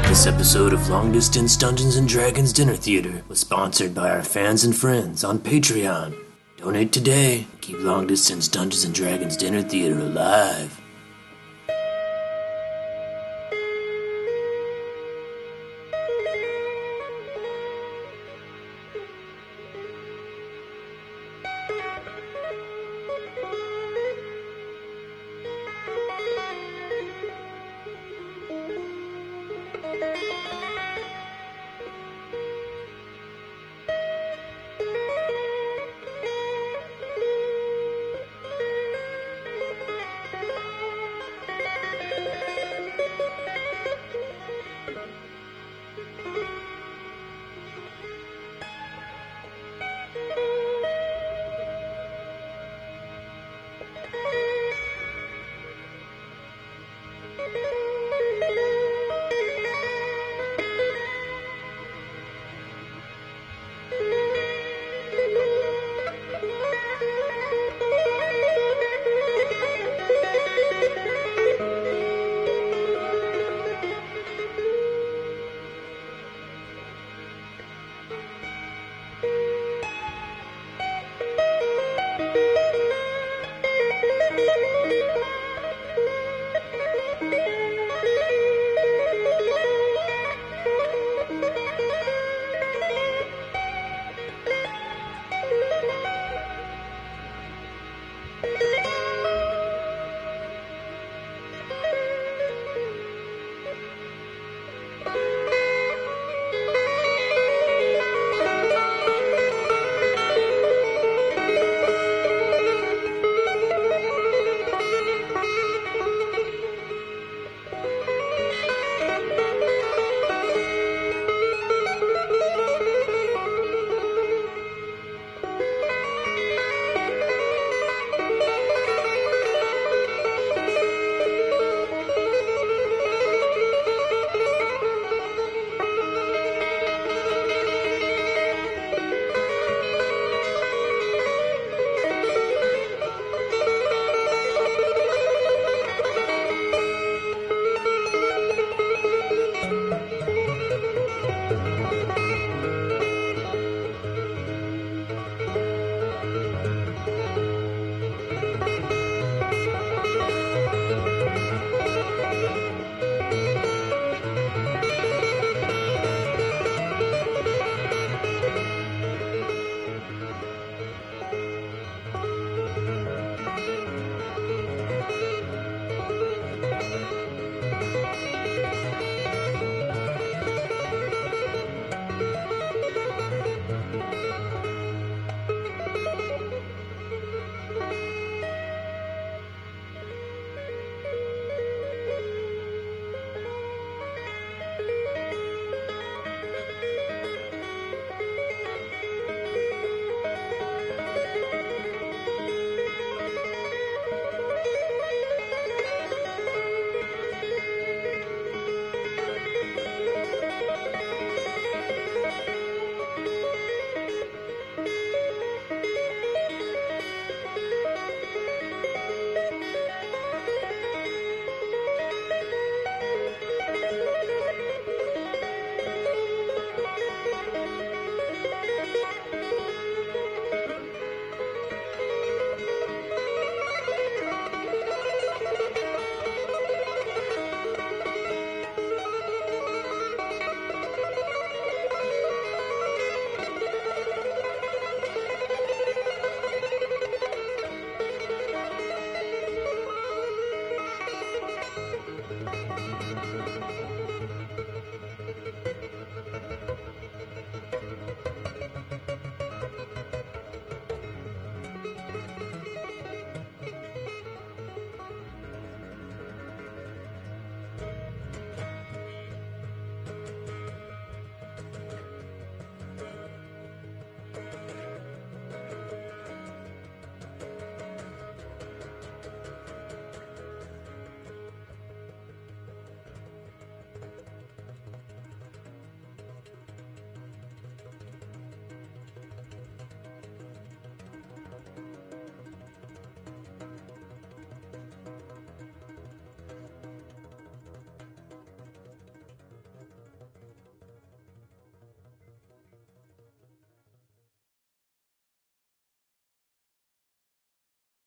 This episode of Long Distance Dungeons & Dragons Dinner Theater was sponsored by our fans and friends on Patreon. Donate today. Keep Long Distance Dungeons & Dragons Dinner Theater alive.